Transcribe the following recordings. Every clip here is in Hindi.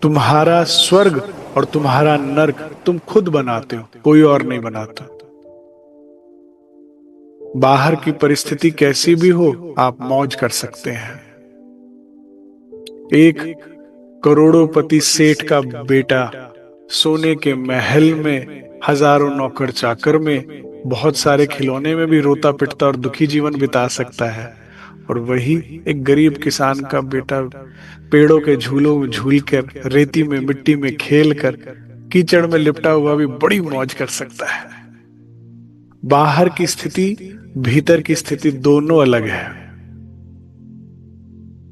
तुम्हारा स्वर्ग और तुम्हारा नर्क तुम खुद बनाते हो, कोई और नहीं बनाता। बाहर की परिस्थिति कैसी भी हो, आप मौज कर सकते हैं। एक करोड़ोंपति सेठ का बेटा सोने के महल में, हजारों नौकर चाकर में, बहुत सारे खिलौने में भी रोता पिटता और दुखी जीवन बिता सकता है। और वही एक गरीब किसान का बेटा पेड़ों के झूलों में झूल कर, रेती में मिट्टी में खेल कर, कीचड़ में लिपटा हुआ भी बड़ी मौज कर सकता है। बाहर की स्थिति, भीतर की स्थिति दोनों अलग है,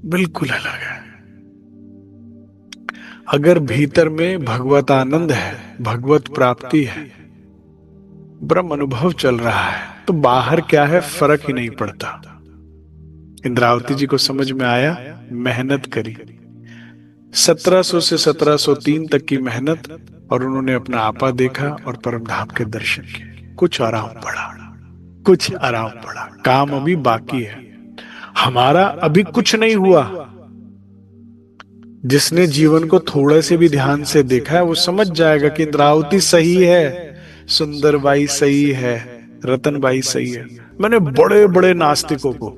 बिल्कुल अलग है। अगर भीतर में भगवत आनंद है, भगवत प्राप्ति है, ब्रह्म अनुभव चल रहा है, तो बाहर क्या है फर्क ही नहीं पड़ता। इंद्रावती जी को समझ में आया, मेहनत करी, 1700 से 1703 तक की मेहनत, और उन्होंने अपना आपा देखा और परम धाम के दर्शन किए। कुछ आराम पड़ा, कुछ आराम पड़ा, काम अभी बाकी है। हमारा अभी कुछ नहीं हुआ। जिसने जीवन को थोड़े से भी ध्यान से देखा है वो समझ जाएगा कि इंद्रावती सही है, सुंदरबाई सही है, रतनबाई सही है। मैंने बड़े बड़े नास्तिकों को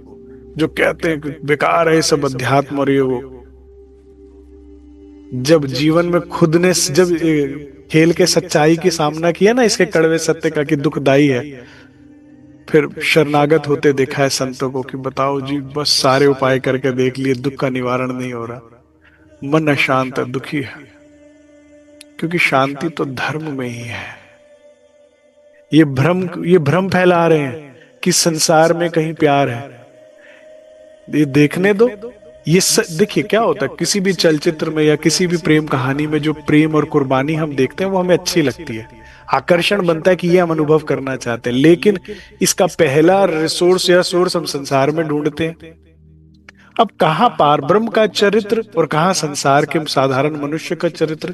जो कहते हैं कि बेकार है सब अध्यात्म और ये वो, जब जीवन में खुद ने जब खेल के सच्चाई की सामना किया ना, इसके कड़वे सत्य का कि दुखदाई है, फिर शरणागत होते देखा है संतों को कि बताओ जी बस सारे उपाय करके देख लिए, दुख का निवारण नहीं हो रहा, मन अशांत है, दुखी है। क्योंकि शांति तो धर्म में ही है। ये भ्रम फैला रहे हैं कि संसार में कहीं प्यार है। ये देखने दो। देखिए क्या होता है, किसी भी चलचित्र में या किसी भी प्रेम कहानी में जो प्रेम और कुर्बानी हम देखते हैं वो हमें अच्छी लगती है, आकर्षण बनता है कि ये हम अनुभव करना चाहते हैं। लेकिन इसका पहला रिसोर्स या सोर्स हम संसार में ढूंढते हैं। अब कहां पार ब्रह्म का चरित्र और कहां संसार के साधारण मनुष्य का चरित्र?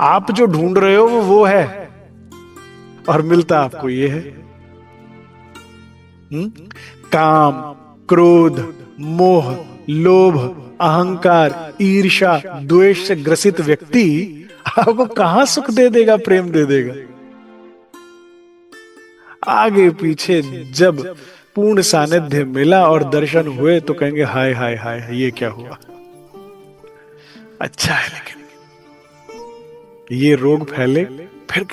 आप जो ढूंढ रहे हो वो है, और मिलता आपको ये है। काम, क्रोध, मोह, लोभ, अहंकार, ईर्ष्या, द्वेष से ग्रसित व्यक्ति आपको कहां सुख दे देगा, प्रेम दे देगा? आगे पीछे जब पूर्ण सानिध्य मिला और दर्शन हुए तो कहेंगे हाय हाय हाय, ये क्या हुआ। अच्छा है, लेकिन ये रोग फैले, फिर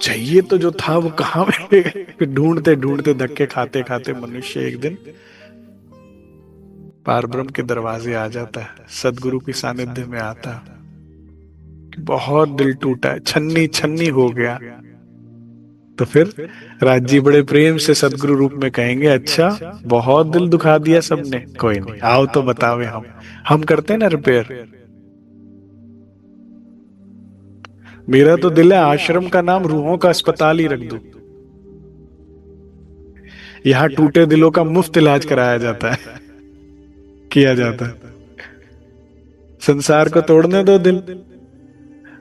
चाहिए तो जो था वो कहां मिलेगा? फिर ढूंढते ढूंढते धक्के खाते खाते मनुष्य एक दिन पार ब्रह्म के दरवाजे आ जाता है, सदगुरु की सानिध्य में आता है। बहुत दिल टूटा है, छन्नी छन्नी हो गया, तो फिर राज जी बड़े प्रेम से सदगुरु रूप में कहेंगे अच्छा बहुत दिल दुखा दिया सबने, कोई नहीं, आओ तो बतावे, हम करते हैं ना रिपेयर। मेरा तो दिल है आश्रम का नाम रूहों का अस्पताल ही रख दो। यहां टूटे दिलों का मुफ्त इलाज कराया जाता है, किया जाता है। संसार को तोड़ने दो दिल,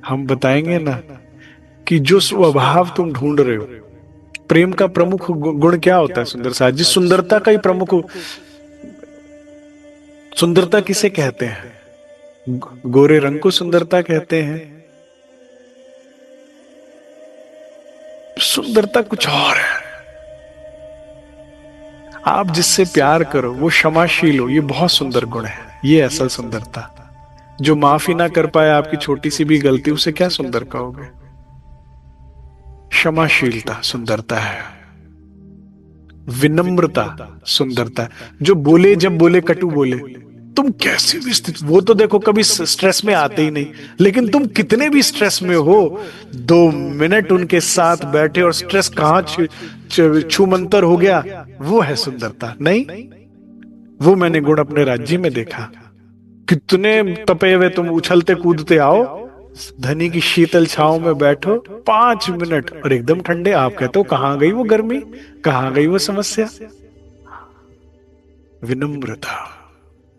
हम बताएंगे ना कि जो स्वभाव तुम ढूंढ रहे हो, प्रेम का प्रमुख गुण क्या होता है? सुंदर सा, जिस सुंदरता का ही प्रमुख, सुंदरता किसे कहते हैं? गोरे रंग को सुंदरता कहते हैं। सुंदरता कुछ और है। आप जिससे प्यार करो वो क्षमाशील हो, ये बहुत सुंदर गुण है, ये असल सुंदरता। जो माफी ना कर पाए आपकी छोटी सी भी गलती, उसे क्या सुंदर कहोगे? क्षमाशीलता सुंदरता है, विनम्रता सुंदरता है। जो बोले, जब बोले कटु बोले, तुम कैसी भी स्थिति, वो तो देखो कभी स्ट्रेस में आते ही नहीं, लेकिन तुम कितने भी स्ट्रेस में हो, 2 मिनट उनके साथ बैठे और स्ट्रेस कहां छूमंतर हो गया, वो है सुंदरता। नहीं, वो मैंने गुण अपने राज्य में देखा। कितने तपे हुए तुम उछलते कूदते आओ, धनी की शीतल छांव में बैठो 5 मिनट और एकदम ठंडे, आप कहते हो कहां गई वो गर्मी, कहां गई वो समस्या? विनम्रता,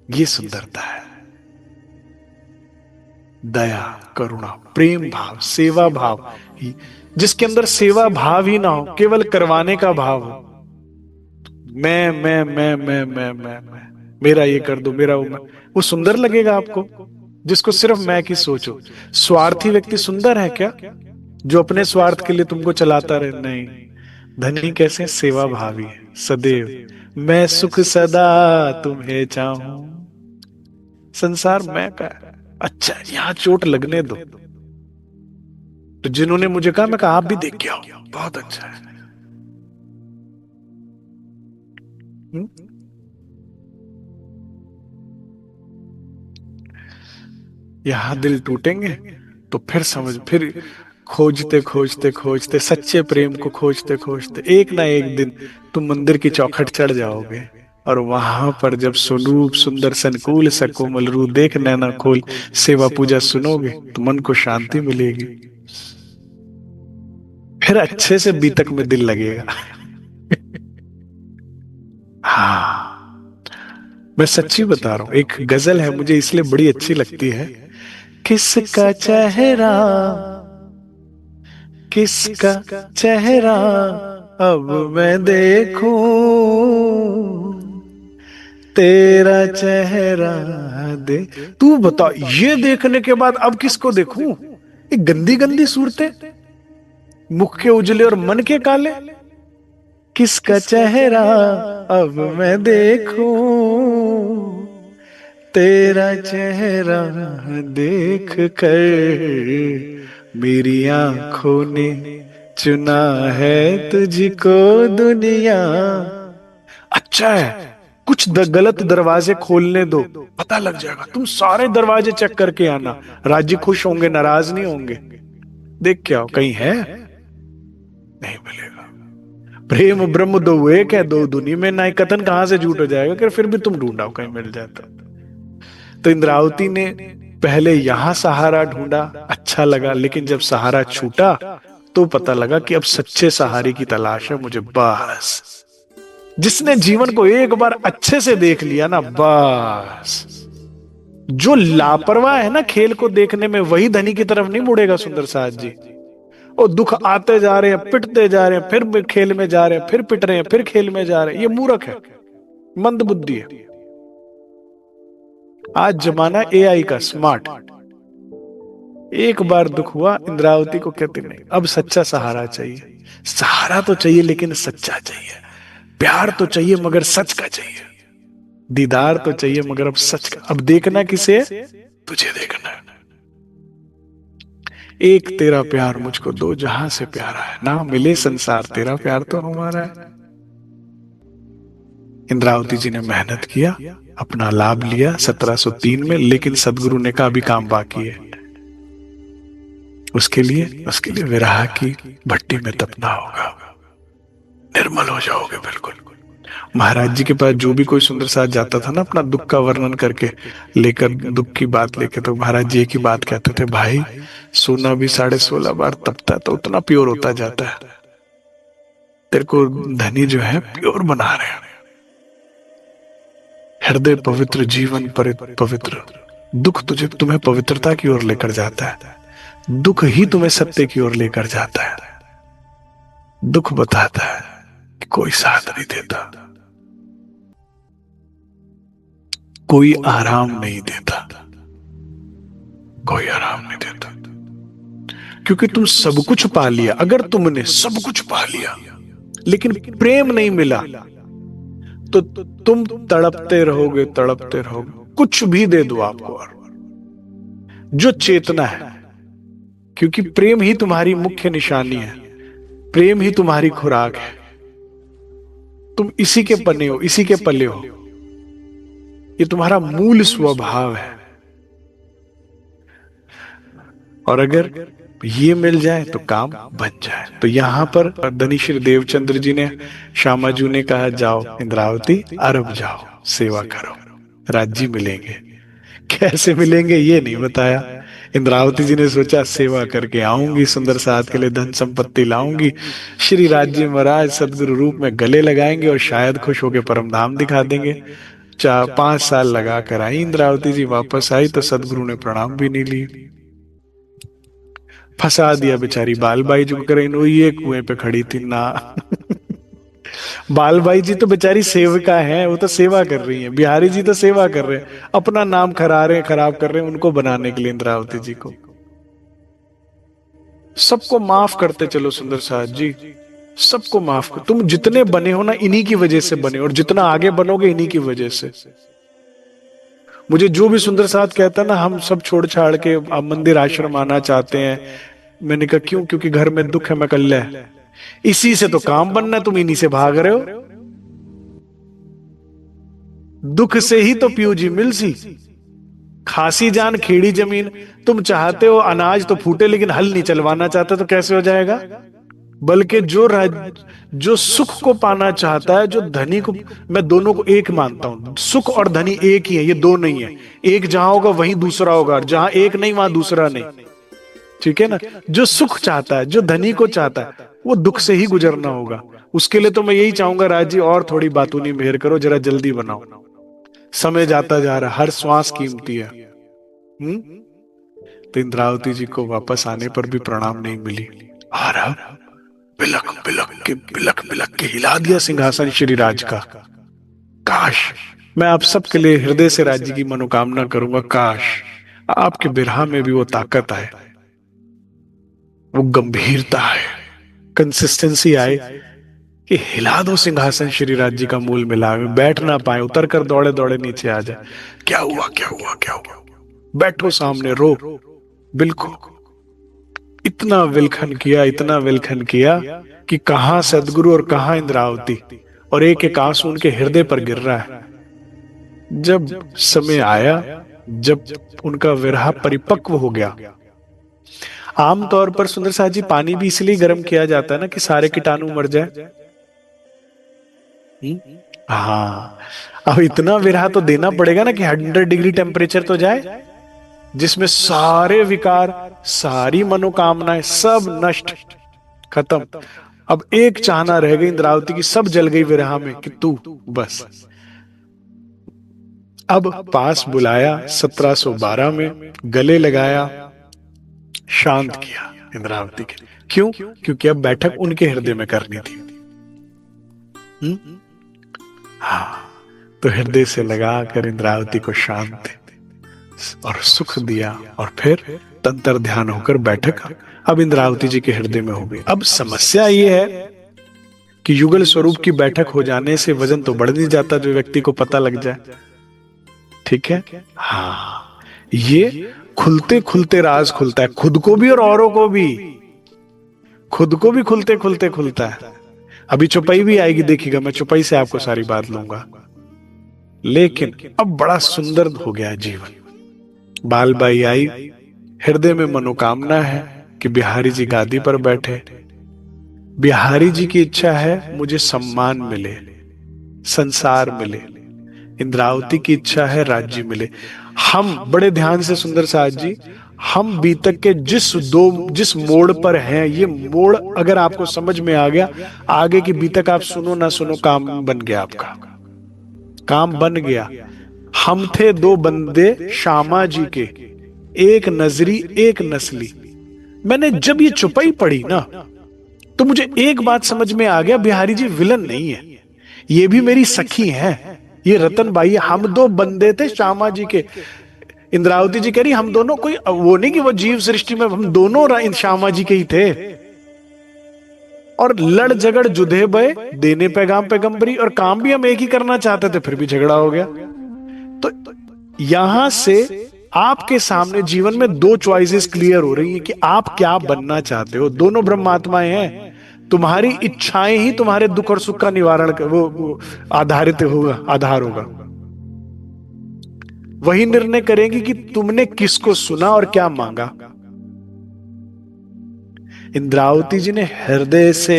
ये सुंदरता है। दया, करुणा, प्रेम भाव, सेवा भाव, जिसके अंदर सेवा भाव ही ना हो, केवल करवाने का भाव हो। मैं, मेरा ये कर दो, मेरा वो सुंदर लगेगा आपको? जिसको सिर्फ मैं की सोचो। स्वार्थी व्यक्ति सुंदर है क्या, जो अपने स्वार्थ के लिए तुमको चलाता रहे? नहीं। धनी कैसे? सेवा भावी है सदैव। मैं सुख सदा तुम्हें चाहूं, संसार मैं का। अच्छा, यहां चोट लगने दो। तो जिन्होंने मुझे कहा, मैं कहा आप भी देख के आओ, बहुत अच्छा है। हुँ? यहां दिल टूटेंगे तो फिर समझ, फिर खोजते खोजते खोजते सच्चे प्रेम को खोजते खोजते एक ना एक दिन तुम मंदिर की चौखट चढ़ जाओगे, और वहां पर जब स्वरूप सुंदर संकुल सकोमल रू देख नैना खोल सेवा पूजा सुनोगे तो मन को शांति मिलेगी, फिर अच्छे से बीतक में दिल लगेगा। हाँ, मैं सच्ची बता रहा हूं। एक गजल है, मुझे इसलिए बड़ी अच्छी लगती है। किसका चेहरा, किसका चेहरा अब मैं देखूं, तेरा चेहरा दे। तू बता, ये देखने के बाद अब किसको देखूं? ये गंदी गंदी सूरतें, मुख के उजले और मन के काले। किसका चेहरा अब मैं देखूं, तेरा चेहरा देख कर मेरी आंखों ने चुना है तुझको दुनिया। अच्छा है, कुछ गलत दरवाजे खोलने दो, पता लग जाएगा। तुम सारे दरवाजे चेक करके आना, राज्य खुश होंगे, नाराज नहीं होंगे। देख के आओ, कहीं है? नहीं मिलेगा। प्रेम ब्रह्म दो एक है, दो दुनिया में ना, कथन कहां से झूठ हो जाएगा कि फिर भी तुम ढूंढाओ, कहीं मिल जाता। तो इंद्रावती ने पहले यहां सहारा ढूंढा, अच्छा लगा, लेकिन जब सहारा छूटा तो पता लगा कि अब सच्चे सहारे की तलाश है मुझे। बस जिसने जीवन को एक बार अच्छे से देख लिया ना, बस। जो लापरवाह है ना खेल को देखने में, वही धनी की तरफ नहीं मुड़ेगा सुंदर साथ जी। और दुख आते जा रहे हैं, पिटते जा रहे हैं, फिर खेल में जा रहे हैं, फिर पिट रहे हैं, फिर खेल में जा रहे हैं। ये मूर्ख है, मंद बुद्धि है। आज जमाना एआई का, स्मार्ट। एक बार दुख हुआ, इंद्रावती को कहती नहीं, अब सच्चा सहारा चाहिए। सहारा तो चाहिए लेकिन सच्चा चाहिए। प्यार तो चाहिए मगर सच का चाहिए। दीदार तो चाहिए मगर अब सच का। अब देखना किसे? तुझे देखना है। एक तेरा प्यार मुझको दो जहां से प्यारा है, ना मिले संसार तेरा प्यार तो हमारा है। इंद्रावती जी ने मेहनत किया, अपना लाभ लिया 1703 में, लेकिन सदगुरु ने कहा अभी काम बाकी है। उसके लिए विरह की भट्टी में तपना होगा, निर्मल हो जाओगे बिल्कुल। महाराज जी के पास जो भी कोई सुंदर साथ जाता था ना, अपना दुख का वर्णन करके लेकर, दुख की बात लेके, तो महाराज जी एक ही बात कहते थे, भाई सोना भी 16.5 बार तपता है तो उतना प्योर होता जाता है। तेरे को धनी जो है प्योर बना रहे हैं। हृदय पवित्र, जीवन पवित्र। दुख तुम्हें पवित्रता की ओर लेकर जाता है। दुख ही तुम्हें सत्य की ओर लेकर जाता है। दुख बताता है कि कोई साथ नहीं देता, कोई आराम नहीं देता, कोई आराम नहीं देता। क्योंकि तुम सब कुछ पा लिया। अगर तुमने सब कुछ पा लिया लेकिन प्रेम नहीं मिला तो तुम तड़पते रहोगे, तड़पते रहोगे। कुछ भी दे दो आपको, और जो चेतना है, क्योंकि प्रेम ही तुम्हारी मुख्य निशानी है, प्रेम ही तुम्हारी खुराक है। तुम इसी के पने हो, इसी के पले हो। ये तुम्हारा मूल स्वभाव है। और अगर ये मिल जाए तो काम बन जाए। तो यहां पर धनी श्री देवचंद्र जी ने, श्यामाजू ने कहा जाओ इंद्रावती, अरब जाओ, सेवा करो, राज्य मिलेंगे। कैसे मिलेंगे ये नहीं बताया। इंद्रावती जी ने सोचा सेवा करके आऊंगी, सुंदर साथ के लिए धन संपत्ति लाऊंगी, श्री राज्य महाराज सदगुरु रूप में गले लगाएंगे और शायद खुश होकर परम धाम दिखा देंगे। 5 साल लगा कर आई इंद्रावती जी, वापस आई तो सदगुरु ने प्रणाम भी नहीं ली। फंसा दिया बेचारी बाल बाई, जो कर ये कुएं पे खड़ी थी ना। बालबाई जी तो बेचारी सेविका है, वो तो सेवा कर रही है, बिहारी जी तो सेवा कर रहे हैं, अपना नाम खराब कर रहे हैं उनको बनाने के लिए इंद्रावती जी को। सबको माफ करते चलो सुंदर साथ जी, सबको माफ कर। तुम जितने बने हो ना इन्हीं की वजह से बने, और जितना आगे बनोगे इन्हीं की वजह से। मुझे जो भी सुंदर साथ कहता है ना हम सब छोड़ छाड़ के अब मंदिर आश्रम आना चाहते हैं, मैंने कहा क्यों? क्योंकि घर में दुख है। मैं कल है इसी से तो काम बनना है, तुम इन्हीं से भाग रहे हो। दुख से ही तो पियो जी मिलसी, खासी जान खेड़ी जमीन। तुम चाहते हो अनाज तो फूटे, लेकिन हल नहीं चलवाना चाहते, तो कैसे हो जाएगा? बल्कि जो सुख को पाना चाहता है, जो धनी को, मैं दोनों को एक मानता हूं, सुख और धनी एक ही है, ये दो नहीं है। एक जहां होगा वहीं दूसरा होगा, और जहां एक नहीं वहां दूसरा नहीं। ठीक है ना? जो सुख चाहता है, जो धनी को चाहता है, वो दुख से ही गुजरना होगा। उसके लिए तो मैं यही चाहूंगा राज जी, और थोड़ी बातूनी मेहर करो, जरा जल्दी बनाओ, समय जाता जा रहा, हर श्वास कीमती है। तो इंद्रावती जी को वापस आने पर भी प्रणाम नहीं मिली। और बिलक बिलक के हिला दिया सिंहासन श्री राज का। काश मैं आप सबके लिए हृदय से राज्य की मनोकामना करूंगा, काश आपके बिरहा में भी वो ताकत आए, वो गंभीरता है, कंसिस्टेंसी आए कि हिला दो सिंहासन श्री राज जी का मूल मिला, बैठ ना पाए, उतर कर दौड़े दौड़े नीचे आ जाए। क्या हुआ क्या हुआ क्या हुआ? बैठो सामने, रो। बिल्कुल इतना विलखन किया, इतना विलखन किया कि कहां सदगुरु और कहां इंद्रावती, और एक एक आंसू उनके हृदय पर गिर रहा है। जब समय आया, जब उनका विरह परिपक्व हो गया। आमतौर पर सुंदर साहब जी पानी भी इसलिए गर्म किया जाता है ना कि सारे कीटाणु मर जाए। हाँ, अब इतना विरह तो देना पड़ेगा ना कि 100 डिग्री टेम्परेचर तो जाए, जिसमें सारे विकार, सारी मनोकामनाएं सब नष्ट, खत्म। अब एक चाहना रह गई इंद्रावती की, सब जल गई विरह में कि तू बस। अब पास बुलाया 1712 में, गले लगाया, शांत किया इंद्रावती के। क्यों? क्योंकि अब बैठक उनके हृदय में करनी थी। हाँ, तो हृदय से लगाकर इंद्रावती को शांत और सुख दिया, और फिर तंत्र ध्यान होकर बैठक अब इंद्रावती जी के हृदय में हो गई। अब समस्या ये है कि युगल स्वरूप की बैठक हो जाने से वजन तो बढ़ नहीं जाता जो व्यक्ति को पता लग जाए। ठीक है? हाँ, ये खुलते खुलते राज खुलता है, खुद को भी और औरों को भी, खुद को भी खुलते खुलते खुलता है। अभी चुपाई भी आएगी, देखिएगा, मैं चुपाई से आपको सारी बात लूंगा। लेकिन अब बड़ा सुंदर हो गया जीवन। बालबाई आई, हृदय में मनोकामना है कि बिहारी जी गादी पर बैठे। बिहारी जी की इच्छा है मुझे सम्मान मिले, संसार मिले। इंद्रावती की इच्छा है राज्य मिले। हम बड़े ध्यान से सुंदर साथ जी, हम बीतक के जिस मोड़ पर हैं, ये मोड़ अगर आपको समझ में आ गया, आगे की बीतक आप सुनो ना सुनो, काम बन गया, आपका काम बन गया। हम थे दो बंदे श्यामा जी के, एक नजरी एक नस्ली। मैंने जब ये चुपाई पढ़ी ना, तो मुझे एक बात समझ में आ गया, बिहारी जी विलन नहीं है, ये भी मेरी सखी हैं, ये रतन बाई। हम दो बंदे थे श्यामा जी के। इंद्रावती जी कह रही हम दोनों, कोई वो नहीं कि वो जीव सृष्टि में, हम दोनों श्यामा जी के ही थे। और लड़ झगड़ जुधे बय, देने पैगाम पैगंबरी, और काम भी हम एक ही करना चाहते थे, फिर भी झगड़ा हो गया। तो यहां से आपके सामने जीवन में दो चॉइसेस क्लियर हो रही है कि आप क्या बनना चाहते हो। दोनों ब्रह्मात्माएं हैं, तुम्हारी इच्छाएं ही तुम्हारे दुख और सुख का निवारण वो आधारित होगा, आधार होगा। वही निर्णय करेंगे कि तुमने किसको सुना और क्या मांगा। इंद्रावती जी ने हृदय से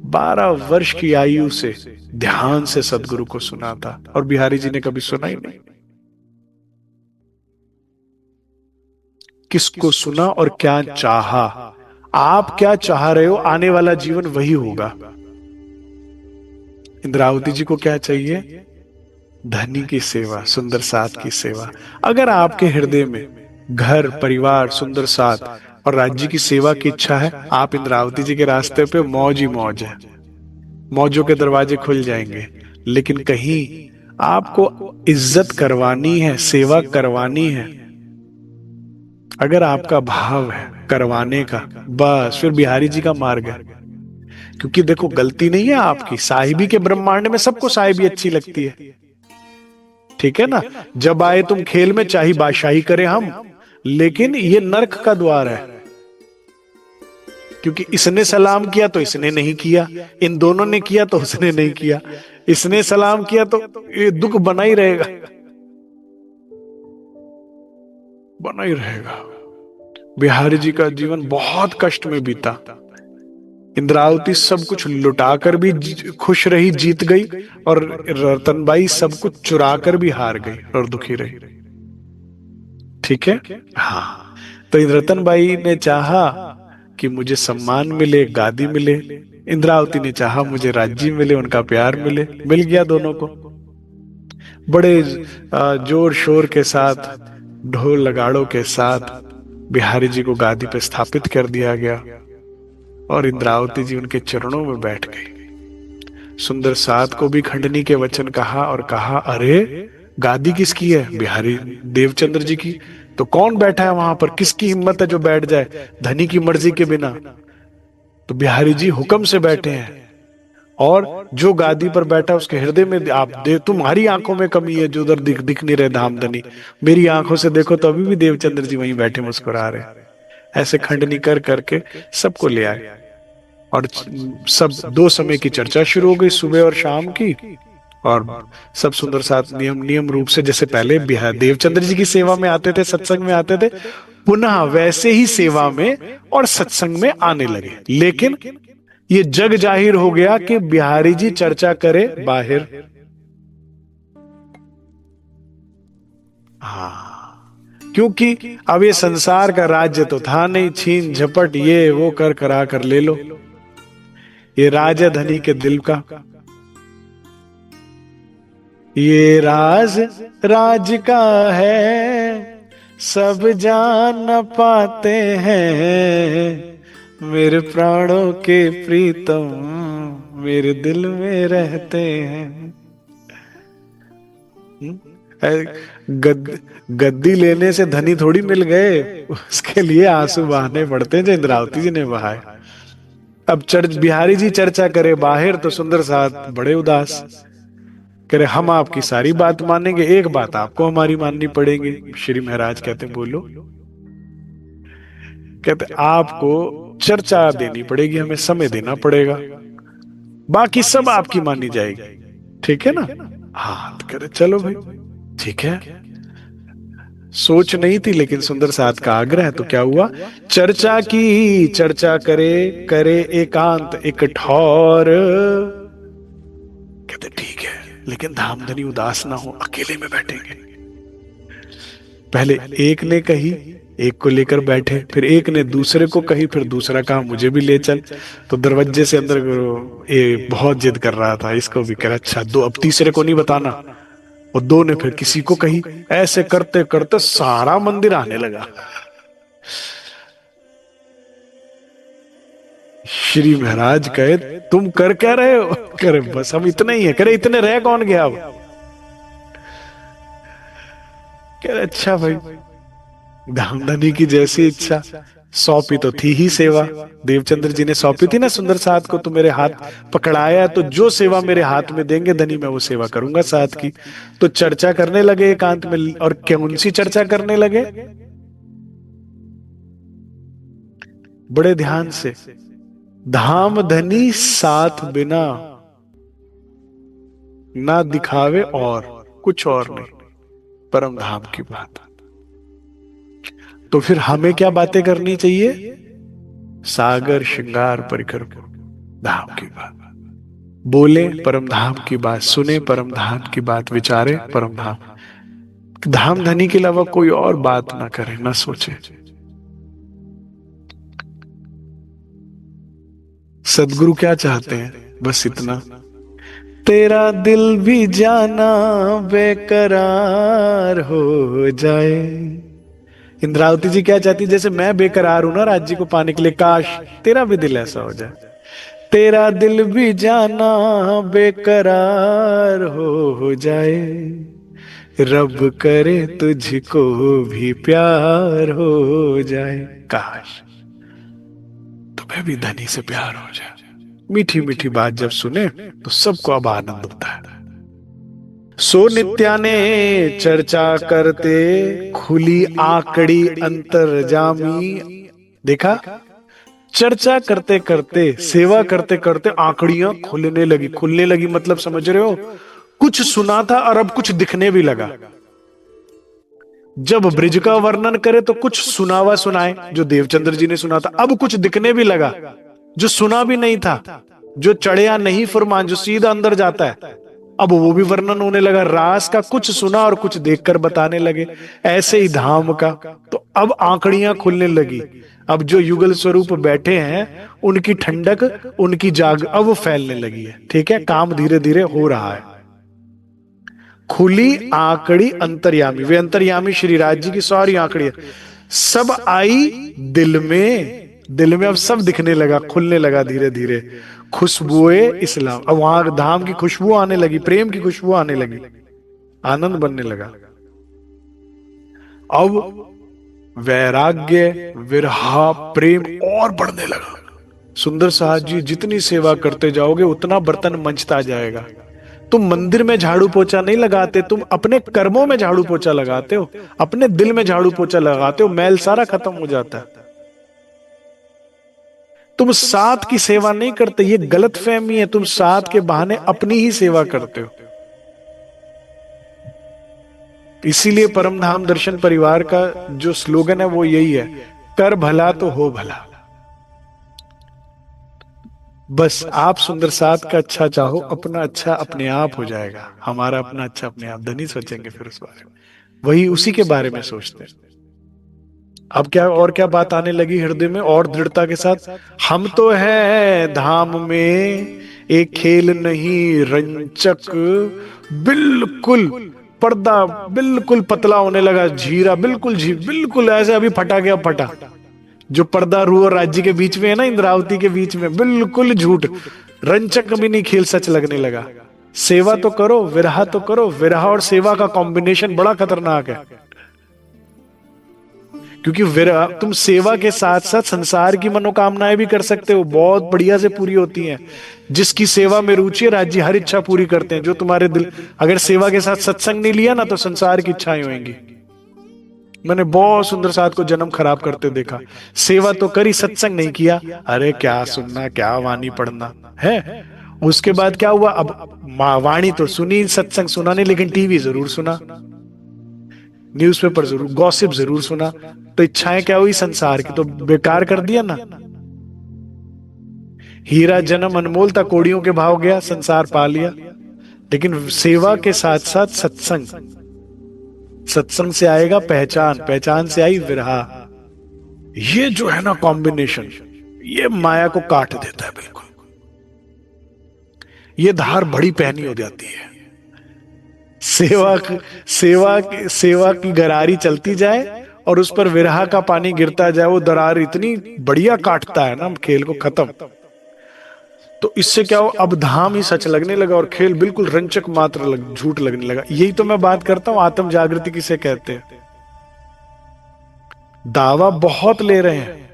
12 वर्ष की आयु से ध्यान से सदगुरु को सुना था, और बिहारी जी ने कभी सुना ही नहीं। किसको सुना और क्या चाहा। आप क्या चाह रहे हो, आने वाला जीवन वही होगा। इंद्रावती जी को क्या चाहिए? धनी की सेवा, सुंदर साथ की सेवा। अगर आपके हृदय में घर परिवार, सुंदर साथ और राज्य की सेवा की इच्छा है, आप इंद्रावती जी के रास्ते पे मौज ही मौज है, मौजों के दरवाजे खुल जाएंगे। लेकिन कहीं आपको इज्जत करवानी है, सेवा करवानी है, अगर आपका भाव है करवाने का, बस फिर बिहारी जी का मार्ग है। क्योंकि देखो गलती नहीं है आपकी, साहिबी के ब्रह्मांड में सबको साहिबी अच्छी लगती है, ठीक है ना। जब आए तुम खेल में चाहे बादशाही करें हम, लेकिन ये नर्क का द्वार है। क्योंकि इसने सलाम किया तो इसने नहीं किया, इन दोनों ने किया तो उसने नहीं किया, इसने सलाम किया तो ये दुख बना ही रहेगा, बना ही रहेगा। बिहारी जी का जीवन बहुत कष्ट में बीता। इंद्रावती सब कुछ लुटाकर भी खुश रही, जीत गई, और रतनबाई सब कुछ चुराकर भी हार गई और दुखी रही। ठीक है, हाँ। तो रतनबाई ने चाहा कि मुझे सम्मान मिले, गादी मिले। इंद्रावती ने चाहा मुझे राज्य मिले, उनका प्यार मिले। मिल गया दोनों को। बड़े जोर शोर के साथ, ढोल लगाड़ों के साथ बिहारी जी को गादी पे स्थापित कर दिया गया और इंद्रावती जी उनके चरणों में बैठ गई। सुंदर सात को भी खंडनी के वचन कहा और कहा, अरे गादी किसकी है? बिहारी देवचंद्र जी की। तो कौन बैठा है वहां पर? किसकी हिम्मत है जो बैठ जाए धनी की मर्जी के बिना? तो बिहारी जी हुक्म से बैठे हैं, और जो गादी पर बैठा उसके हृदय में आप तुम्हारी आंखों में कमी है जो उधर दिख नहीं रहे धामधनी, मेरी आंखों से देखो तो अभी भी देवचंद्र जी वहीं बैठे मुस्कुरा रहे। ऐसे खंडनी कर करके सबको ले आए और सब दो समय की चर्चा शुरू हो गई, सुबह और शाम की। और सब सुंदर साथ नियम रूप से, जैसे पहले देवचंद्र जी की सेवा में आते थे, सत्संग में आते थे, पुनः वैसे ही सेवा में और सत्संग में आने लगे। लेकिन ये जग जाहिर हो गया कि बिहारी जी चर्चा करे बाहर। हाँ, क्योंकि अब ये संसार का राज्य तो था नहीं, छीन झपट ये वो कर करा कर ले लो। ये राज है धनी के दिल का, ये राज राज का है, सब जान न पाते हैं, मेरे प्राणों के प्रीतम मेरे दिल में रहते हैं। गद्दी लेने से धनी थोड़ी मिल गए, उसके लिए आंसू बहाने पड़ते हैं जो इंद्रावती जी ने बहाए। अब बिहारी जी चर्चा करे बाहर तो सुंदर साथ बड़े उदास, कह रहे हम आपकी सारी बात मानेंगे, एक बात आपको हमारी माननी पड़ेगी। श्री महाराज कहते बोलो। कहते आपको चर्चा देनी पड़ेगी, हमें समय देना पड़ेगा, बाकी सब आपकी मानी जाएगी, ठीक है ना। हाँ, तो कह रहे चलो भाई ठीक है। सोच नहीं थी लेकिन सुंदर साथ का आग्रह, तो क्या हुआ, चर्चा की, चर्चा करे करे एकांत एक ठौर। कहते ठीक है, लेकिन धामधनी उदास ना हो, अकेले में बैठेंगे। पहले एक ने कही, एक को लेकर बैठे, फिर एक ने दूसरे को कही, फिर दूसरा कहा मुझे भी ले चल। तो दरवाजे से अंदर ये बहुत जिद कर रहा था, इसको भी कह अच्छा दो, अब तीसरे को नहीं बताना। और दो ने फिर किसी को कही, ऐसे करते करते सारा मंदिर आने लगा। श्री महाराज कहे तुम कर क्या रहे हो? करे बस हम इतने ही है। करे इतने रह कौन गया अब? कह रहे अच्छा भाई, धामधनी की जैसी इच्छा, सौंपी तो थी ही सेवा, देवचंद्र जी ने सौंपी थी ना सुंदर साथ को, तो मेरे हाथ पकड़ाया, तो जो सेवा मेरे हाथ में देंगे धनी मैं वो सेवा करूंगा साथ की। तो चर्चा करने लगे एकांत में, और कौन सी चर्चा करने लगे? बड़े ध्यान से, धामधनी साथ बिना ना दिखावे और कुछ और नहीं, परम धाम की बात। तो फिर हमें क्या बातें करनी चाहिए? सागर श्रृंगार परिकर धाम की बात, बोले परम धाम की बात, सुने परम धाम की बात, विचारे परम धाम। धाम धनी के अलावा कोई और बात ना करे, ना सोचे। सदगुरु क्या चाहते हैं? बस इतना, तेरा दिल भी जाना बेकरार हो जाए। इंद्रावती जी क्या चाहती? जैसे मैं बेकरार हूं ना राज्य को पाने के लिए, काश तेरा भी दिल ऐसा हो जाए, तेरा दिल भी जाना बेकरार हो जाए, रब करे तुझको भी प्यार हो जाए। काश तुम्हें भी धनी से प्यार हो जाए। मीठी मीठी बात जब सुने तो सबको अब आनंद होता है। सो नित्या ने चर्चा करते, खुली आकड़ी अंतर्जामी। देखा, चर्चा करते करते, सेवा करते करते आंकड़ियां खुलने लगी मतलब समझ रहे हो, कुछ सुना था और अब कुछ दिखने भी लगा। जब ब्रिज का वर्णन करे तो कुछ सुना हुआ सुनाए, जो देवचंद्र जी ने सुना था, अब कुछ दिखने भी लगा जो सुना भी नहीं था, जो चढ़िया नहीं फुरमान, जो सीधा अंदर जाता है, अब वो भी वर्णन होने लगा। रास का कुछ सुना और कुछ देखकर बताने लगे, ऐसे ही धाम का। तो अब आंकड़ियां खुलने लगी। अब जो युगल स्वरूप बैठे हैं उनकी ठंडक, उनकी जाग अब वो फैलने लगी है। ठीक है, काम धीरे धीरे हो रहा है। खुली आंकड़ी अंतर्यामी, वे अंतर्यामी श्री राज जी की सारी आंकड़ी सब आई दिल में। दिल में अब सब दिखने लगा, खुलने लगा धीरे धीरे। खुशबुए इस्लाम, अब वहां धाम की खुशबू आने लगी, प्रेम की खुशबू आने लगी, आनंद बनने लगा। अब वैराग्य, विरहा, प्रेम और बढ़ने लगा। सुंदर साहब जी जितनी सेवा करते जाओगे उतना बर्तन मंचता जाएगा। तुम मंदिर में झाड़ू पोछा नहीं लगाते, तुम अपने कर्मों में झाड़ू पोछा लगाते हो, अपने दिल में झाड़ू पोछा लगाते हो, मैल सारा खत्म हो जाता है। तुम साथ की सेवा नहीं करते, ये गलत फहमी है। तुम साथ के बहाने अपनी ही सेवा करते हो। इसीलिए परमधाम दर्शन परिवार का जो स्लोगन है वो यही है, कर भला तो हो भला। बस आप सुंदर साथ का अच्छा चाहो, अपना अच्छा अपने आप हो जाएगा। हमारा अपना अच्छा अपने आप, धनी सोचेंगे फिर उस बारे में, वही उसी के बारे में सोचते हैं। अब क्या और क्या बात आने लगी हृदय में और दृढ़ता के साथ, हम तो है धाम में एक खेल नहीं रंचक, बिल्कुल पर्दा बिल्कुल पतला होने लगा, झीरा बिल्कुल बिल्कुल ऐसे अभी फटा गया, फटा जो पर्दा रू और राज्य के बीच में है ना, इंद्रावती के बीच में, बिल्कुल झूठ, रंचक भी नहीं, खेल सच लगने लगा। सेवा तो करो, विरहा तो करो। विरहा और सेवा का कॉम्बिनेशन बड़ा खतरनाक है, क्योंकि विरह तुम सेवा के साथ साथ संसार की मनोकामनाएं भी कर सकते हो, बहुत बढ़िया से पूरी होती हैं। जिसकी सेवा में रुचि है, राज्य हर इच्छा पूरी करते हैं जो तुम्हारे दिल। अगर सेवा के साथ सत्संग नहीं लिया ना तो संसार की इच्छाएं होंगी। मैंने बहुत सुंदर साथ को जन्म खराब करते देखा। सेवा तो करी, सत्संग नहीं किया, अरे क्या सुनना, क्या वाणी पढ़ना है। उसके बाद क्या हुआ, अब वाणी तो सुनी, सत्संग सुना नहीं, लेकिन टीवी जरूर सुना, न्यूज़पेपर जरूर, गॉसिप जरूर सुना। तो इच्छाएं क्या हुई संसार की, तो बेकार कर दिया ना। हीरा जन्म अनमोल था, कोड़ियों के भाव गया, संसार पा लिया। लेकिन सेवा के साथ साथ सत्संग, सत्संग से आएगा पहचान, पहचान से आई विरहा। ये जो है ना कॉम्बिनेशन, ये माया को काट देता है बिल्कुल। ये धार बड़ी पहनी हो जाती है। सेवा की गरारी चलती जाए और उस पर विरहा का पानी गिरता जाए, वो दरार इतनी बढ़िया काटता है ना खेल को खत्म। तो इससे क्या हो, अब धाम ही सच लगने लगा और खेल बिल्कुल रंचक मात्र झूठ लगने लगा। यही तो मैं बात करता हूं, आत्म जागृति किसे कहते हैं। दावा बहुत ले रहे हैं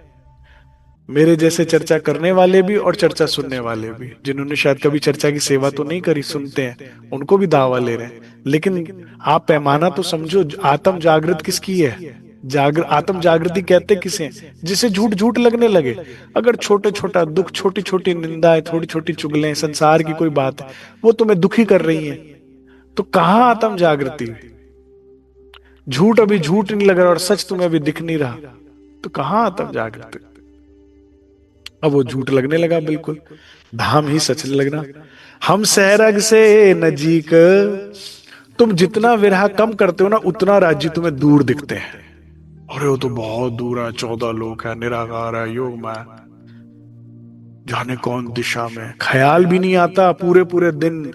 मेरे जैसे चर्चा करने वाले भी और चर्चा सुनने वाले भी, जिन्होंने शायद कभी चर्चा की सेवा तो नहीं करी, सुनते हैं, उनको भी दावा ले रहे हैं। लेकिन आप पैमाना तो समझो, आत्म जागृत किसकी है। आत्म जागृति कहते किसे, जिसे झूठ झूठ लगने लगे। अगर छोटे छोटा दुख, छोटी छोटी निंदाएं, थोड़ी छोटी चुगलें, संसार की कोई बात है, वो तुम्हें दुखी कर रही है, तो कहां आत्म जागृति। झूठ अभी झूठ नहीं लग रहा और सच तुम्हें अभी दिख नहीं रहा, तो कहां आत्म जागृति। अब वो झूठ लगने लगा बिल्कुल, धाम ही सच लगना। हम सहरग से नजीक, तुम जितना विरह कम करते हो ना, उतना राज्य तुम्हें दूर दिखते हैं। अरे वो तो बहुत दूर है, 14 लोग है, निराकार है, योग में, जाने कौन दिशा में, ख्याल भी नहीं आता पूरे पूरे दिन।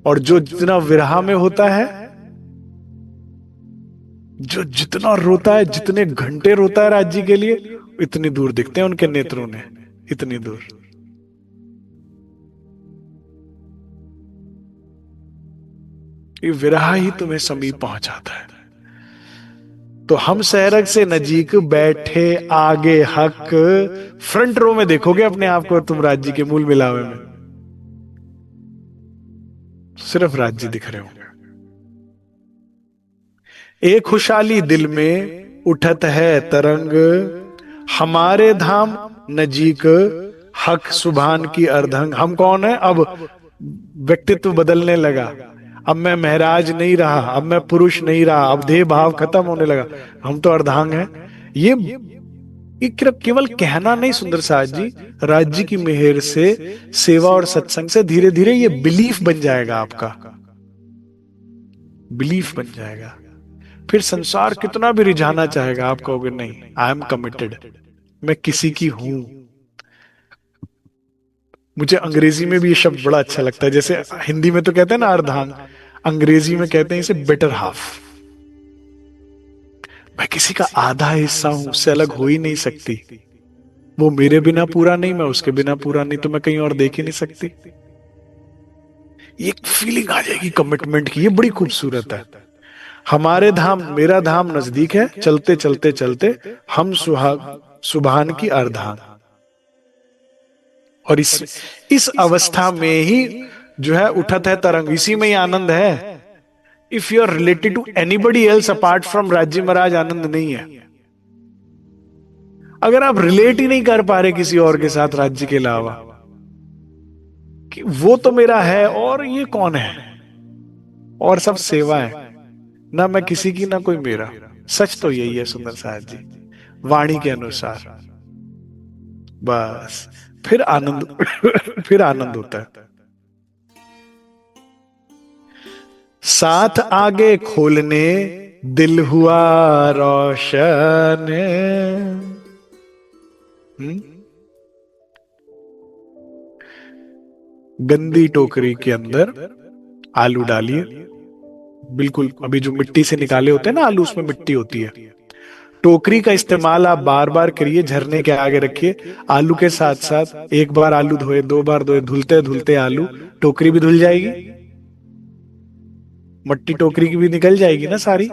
और जो जितना विरह में होता है, जो जितना रोता है, जितने घंटे रोता है राज्य के लिए, इतनी दूर दिखते हैं उनके नेत्रों ने, इतनी दूर। ये विरह ही तुम्हें समीप पहुंचाता है। तो हम सहरग से नजीक बैठे आगे हक, फ्रंट रो में देखोगे अपने आप को तुम राज्य के मूल मिलावे में, सिर्फ राज्य दिख रहे होंगे। एक खुशहाली दिल में उठत है तरंग, हमारे धाम नजीक हक सुभान की अर्धंग। हम कौन है? अब व्यक्तित्व बदलने लगा। अब मैं महराज नहीं रहा, अब मैं पुरुष नहीं रहा, अब देह भाव खत्म होने लगा, हम तो अर्धांग हैं। ये केवल कहना नहीं सुंदर साज जी, राज्य की मेहर से, सेवा और सत्संग से धीरे धीरे ये बिलीफ बन जाएगा, आपका बिलीफ बन जाएगा। फिर संसार कितना भी रिझाना चाहेगा, आप कहोगे नहीं, आई एम कमिटेड, मैं किसी की हूं। मुझे अंग्रेजी में भी ये शब्द बड़ा अच्छा लगता है, जैसे हिंदी में तो कहते हैं ना अर्धांग, अंग्रेजी में कहते हैं इसे बेटर हाफ। मैं किसी का आधा हिस्सा हूं, उससे अलग हो ही नहीं सकती। वो मेरे बिना पूरा नहीं, मैं उसके बिना पूरा नहीं, तो मैं कहीं और देख ही नहीं सकती। एक फीलिंग आ जाएगी कमिटमेंट की, ये बड़ी खूबसूरत है। हमारे धाम, मेरा धाम नजदीक है, चलते चलते चलते हम सुभान की अर्धांग। और इस अवस्था में ही जो है उठत है तरंग, इसी में ही आनंद है। If you are related to anybody else apart from राज्य महाराज, आनंद नहीं है। अगर आप रिलेट ही नहीं कर पा रहे किसी और के साथ राज्य के अलावा, कि वो तो मेरा है और ये कौन है, और सब सेवा है, ना मैं किसी की ना कोई मेरा। सच तो यही है सुंदर साहब जी, वाणी के अनुसार। बस फिर आनंद फिर आनंद होता है। साथ आगे खोलने दिल हुआ रोशन। गंदी टोकरी के अंदर आलू डालिए, बिल्कुल अभी जो मिट्टी से निकाले होते हैं ना आलू, उसमें मिट्टी होती है। टोकरी का इस्तेमाल आप बार बार करिए, झरने के आगे रखिए, आलू के साथ साथ एक बार आलू धोए, दो बार धोए, धुलते धुलते आलू, टोकरी भी धुल जाएगी, मट्टी टोकरी की भी निकल जाएगी ना सारी।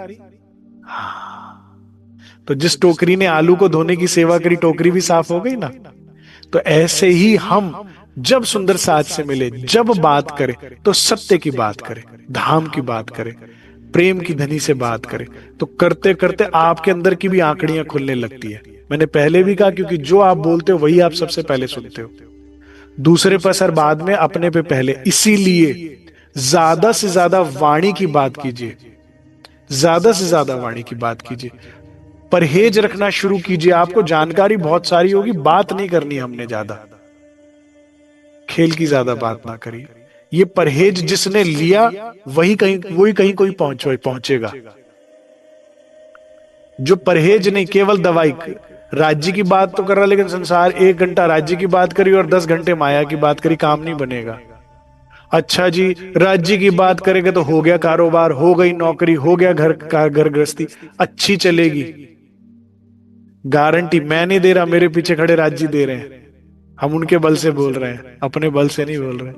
तो जिस टोकरी ने आलू को धोने की सेवा करी, टोकरी भी साफ हो गई ना। तो ऐसे ही हम जब सुंदर साज से मिले, जब बात करें तो सत्य की बात करें, धाम की बात करें, प्रेम की धनी से बात करें, तो करते करते आपके अंदर की भी आंखड़ियां खुलने लगती है। मैंने पहले भी कहा, क्योंकि जो आप बोलते हो वही आप सबसे पहले सुनते हो, दूसरे पर असर बाद में, अपने पे पहले। इसीलिए ज्यादा से ज्यादा वाणी की बात कीजिए, ज्यादा से ज्यादा वाणी की बात कीजिए, परहेज रखना शुरू कीजिए। आपको जानकारी बहुत सारी होगी, बात नहीं करनी हमने ज्यादा, खेल की ज्यादा बात ना करिए। ये परहेज जिसने लिया वही कहीं कोई पहुंचेगा। जो परहेज नहीं, केवल दवाई, राज्य की बात तो कर रहा, लेकिन संसार 1 घंटा राज्य की बात करी और 10 घंटे माया की बात करी, काम नहीं बनेगा। अच्छा जी, राज्य की बात करेंगे तो हो गया कारोबार, हो गई नौकरी, हो गया घर गृहस्थी, अच्छी चलेगी, गारंटी मैं नहीं दे रहा, मेरे पीछे खड़े राज्य दे रहे हैं, हम उनके बल से बोल रहे हैं, अपने बल से नहीं बोल रहे।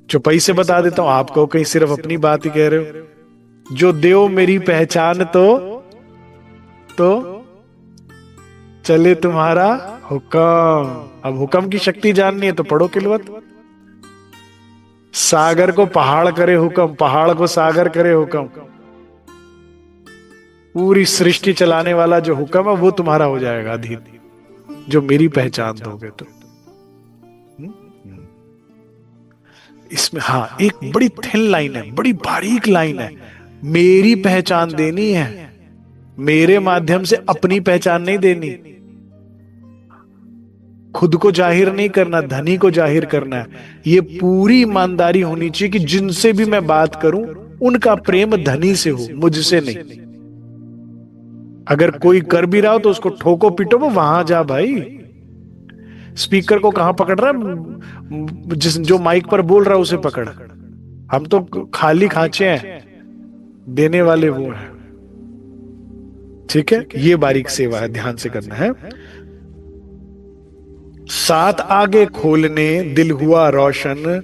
चौपाई से बता देता हूं आपको, कहीं सिर्फ अपनी बात ही कह रहे हो। जो देव मेरी पहचान तो चले तुम्हारा हुक्म। अब हुक्म की शक्ति जाननी है तो पढ़ो किलवत। सागर को पहाड़ करे हुक्म, पहाड़ को सागर करे हुक्म। पूरी सृष्टि चलाने वाला जो हुक्म है वो तुम्हारा हो जाएगा अधीन, जो मेरी पहचान दोगे तो। इसमें हाँ एक बड़ी थिन लाइन है, बड़ी बारीक लाइन है। मेरी पहचान देनी है, मेरे माध्यम से अपनी पहचान नहीं देनी। खुद को जाहिर नहीं करना, धनी को जाहिर करना है। ये पूरी ईमानदारी होनी चाहिए कि जिनसे भी मैं बात करूं उनका प्रेम धनी से हो, मुझसे नहीं। अगर कोई कर भी रहा हो तो उसको ठोको पीटो, वो वहां जा भाई। स्पीकर को कहां पकड़ रहा है, जो माइक पर बोल रहा है उसे पकड़। हम तो खाली खांचे हैं, देने वाले वो हैं। ठीक है, ये बारीक सेवा है, ध्यान से करना है। साथ आगे खोलने दिल हुआ रोशन,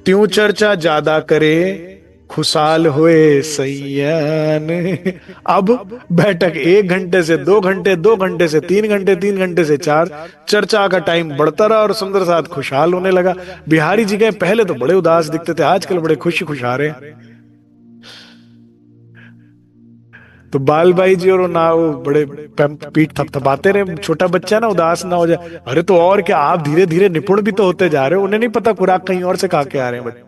त्यों चर्चा ज्यादा करे, खुशहाल हुए सैयन। अब बैठक 1 घंटे से 2 घंटे, 2 घंटे से 3 घंटे, 3 घंटे से 4, चर्चा का टाइम बढ़ता रहा और सुंदर साथ खुशहाल होने लगा। बिहारी जी गए, पहले तो बड़े उदास दिखते थे, आजकल बड़े खुशी खुशहाल हैं। तो बाल भाई जी और ना वो बड़े पीठ थपथपाते रहे, छोटा बच्चा ना उदास ना हो जाए। अरे तो और क्या, आप धीरे धीरे निपुण भी तो होते जा रहे हो, उन्हें नहीं पता खुराक कहीं और से खा के आ रहे हैं,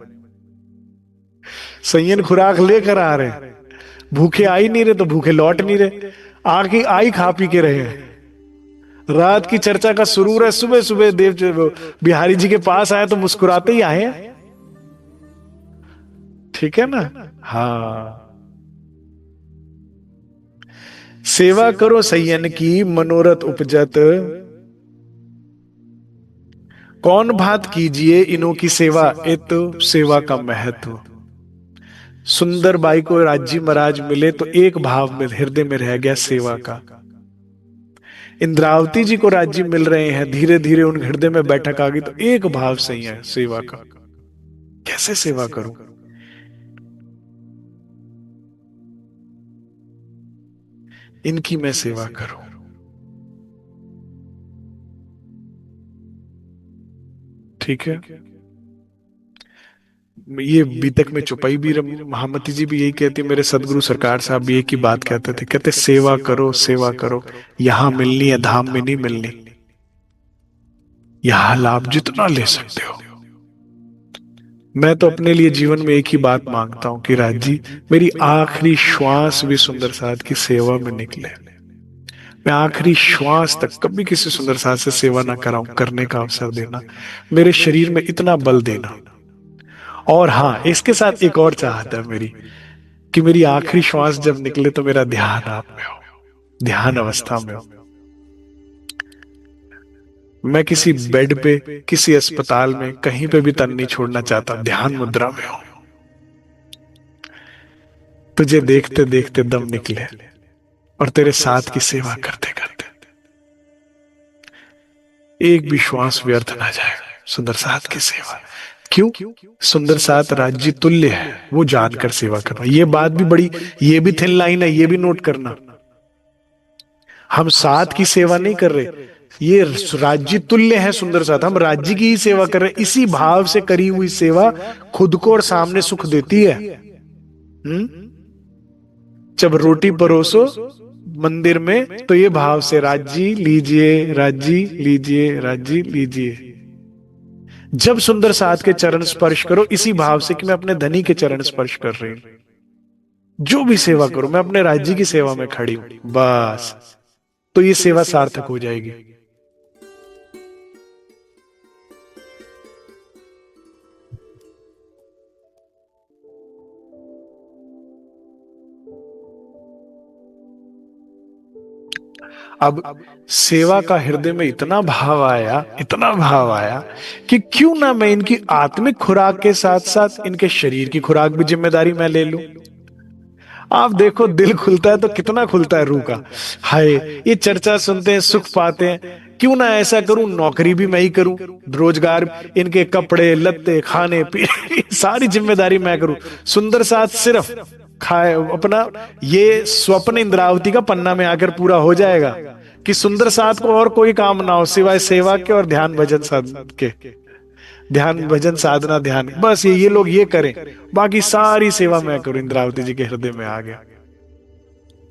संयन खुराक लेकर आ रहे हैं, भूखे आ ही नहीं रहे तो भूखे लौट नहीं रहे, आके आई खा पी के रहे हैं। रात की चर्चा का सुरूर है, सुबह सुबह देव बिहारी जी के पास आए तो मुस्कुराते ही आए हैं। ठीक है ना? हाँ, सेवा करो सैयन की मनोरथ उपजत, कौन भात कीजिए इनों की सेवा, इत सेवा का महत्व। सुंदर बाई को राज्य महाराज मिले तो एक भाव में हृदय में रह गया सेवा का। इंद्रावती जी को राज्य मिल रहे हैं, धीरे धीरे उन हृदय में बैठक आ गई तो एक भाव सही है सेवा का। कैसे सेवा करूं? इनकी मैं सेवा करूं। ठीक है, ये बीतक में चुपाई भी महामती जी भी यही कहती, मेरे सदगुरु सरकार साहब भी एक ही बात कहते थे, कहते सेवा करो, सेवा करो, यहां मिलनी है, धाम में नहीं मिलनी। यहां लाभ जितना ले सकते हो। मैं तो अपने लिए जीवन में एक ही बात मांगता हूं कि राज जी, मेरी आखिरी श्वास भी सुंदर साथ की सेवा में निकले। मैं आखिरी श्वास तक कभी किसी सुंदर साथ से सेवा ना कराऊं, करने का अवसर देना, मेरे शरीर में इतना बल देना। और हाँ, इसके साथ एक और चाहत है मेरी, कि मेरी आखिरी श्वास जब निकले तो मेरा ध्यान आप में हो, ध्यान अवस्था में हो। मैं किसी बेड पे, किसी अस्पताल में, कहीं पे भी तन नहीं छोड़ना चाहता, ध्यान मुद्रा में हो। तुझे देखते देखते दम निकले और तेरे साथ की सेवा करते करते एक भी श्वास व्यर्थ ना जाए। सुंदर साथ की सेवा, क्यों? सुंदर साथ राज्य तुल्य है, वो जानकर सेवा करना। ये बात भी बड़ी, ये भी थिन लाइन है, ये भी नोट करना। हम साथ की सेवा नहीं कर रहे, ये राज्य तुल्य है सुंदर साथ, हम राज्य की ही सेवा कर रहे हैं। इसी भाव से करी हुई सेवा खुद को और सामने सुख देती है। जब रोटी परोसो मंदिर में तो ये भाव से, राज्य लीजिए, राज्य लीजिए, राज्य लीजिए। जब सुंदर साथ के चरण स्पर्श करो, इसी भाव से कि मैं अपने धनी के चरण स्पर्श कर रही हूं। जो भी सेवा करो, मैं अपने राज्य की सेवा में खड़ी हूं, बस, तो ये सेवा सार्थक हो जाएगी। अब सेवा का हृदय में इतना भाव आया, इतना भाव आया कि क्यों ना मैं इनकी आत्मिक खुराक के साथ साथ इनके शरीर की खुराक भी जिम्मेदारी मैं ले लूं। आप देखो, दिल खुलता है तो कितना खुलता है रूह का। हाय, ये चर्चा सुनते हैं, सुख पाते हैं, क्यों ना ऐसा करूं, नौकरी भी मैं ही करूं, रोजगार, इनके कपड़े लत्ते, खाने पीने सारी जिम्मेदारी मैं करूं। सुंदर साथ सिर्फ खाए अपना, ये स्वप्न इंद्रावती का पन्ना में आकर पूरा हो जाएगा कि सुंदर साथ को और कोई काम ना हो सिवाय सेवा के और ध्यान भजन साधना के। ध्यान भजन साधना ध्यान, बस ये लोग ये करें, बाकी सारी सेवा मैं करूं। इंद्रावती जी के हृदय में आ गया।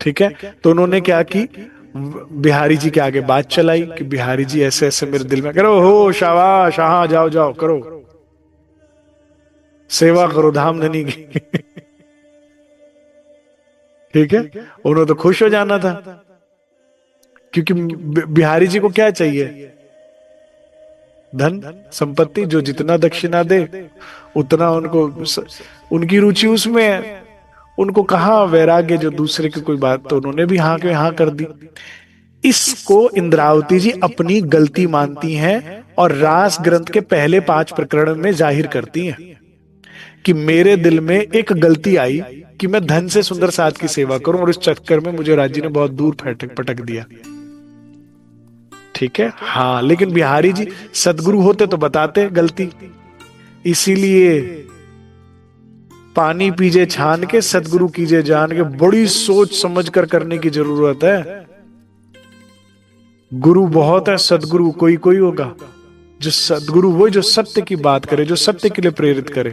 ठीक है, तो उन्होंने क्या की, बिहारी जी के आगे बात चलाई कि बिहारी जी ऐसे ऐसे मेरे दिल में, करो हो शाबाश, हाँ जाओ जाओ करो, सेवा करो धाम धनी की। ठीक है, उन्होंने तो खुश हो जाना था, क्योंकि बिहारी जी को क्या चाहिए? धन संपत्ति, जो जितना दक्षिणा दे उतना उनको, उनकी रुचि उसमें है। उनको कहा वैराग्य, जो दूसरे की कोई बात, तो उन्होंने भी हाँ के हाँ कर दी। इसको इंद्रावती जी अपनी गलती मानती हैं और रास ग्रंथ के पहले 5 प्रकरण में जाहिर करती हैं कि मेरे दिल में एक गलती आई कि मैं धन से सुंदर साथ की सेवा करूं, और इस चक्कर में मुझे राज्य ने बहुत दूर पटक दिया। ठीक है, हाँ, लेकिन बिहारी जी सदगुरु होते तो बताते गलती। इसीलिए पानी पीजे छान के, सदगुरु कीजे जान के, बड़ी सोच समझ कर करने की जरूरत है। गुरु बहुत है, सदगुरु कोई कोई होगा। जो सदगुरु वो जो सत्य की बात करे, जो सत्य के लिए प्रेरित करे।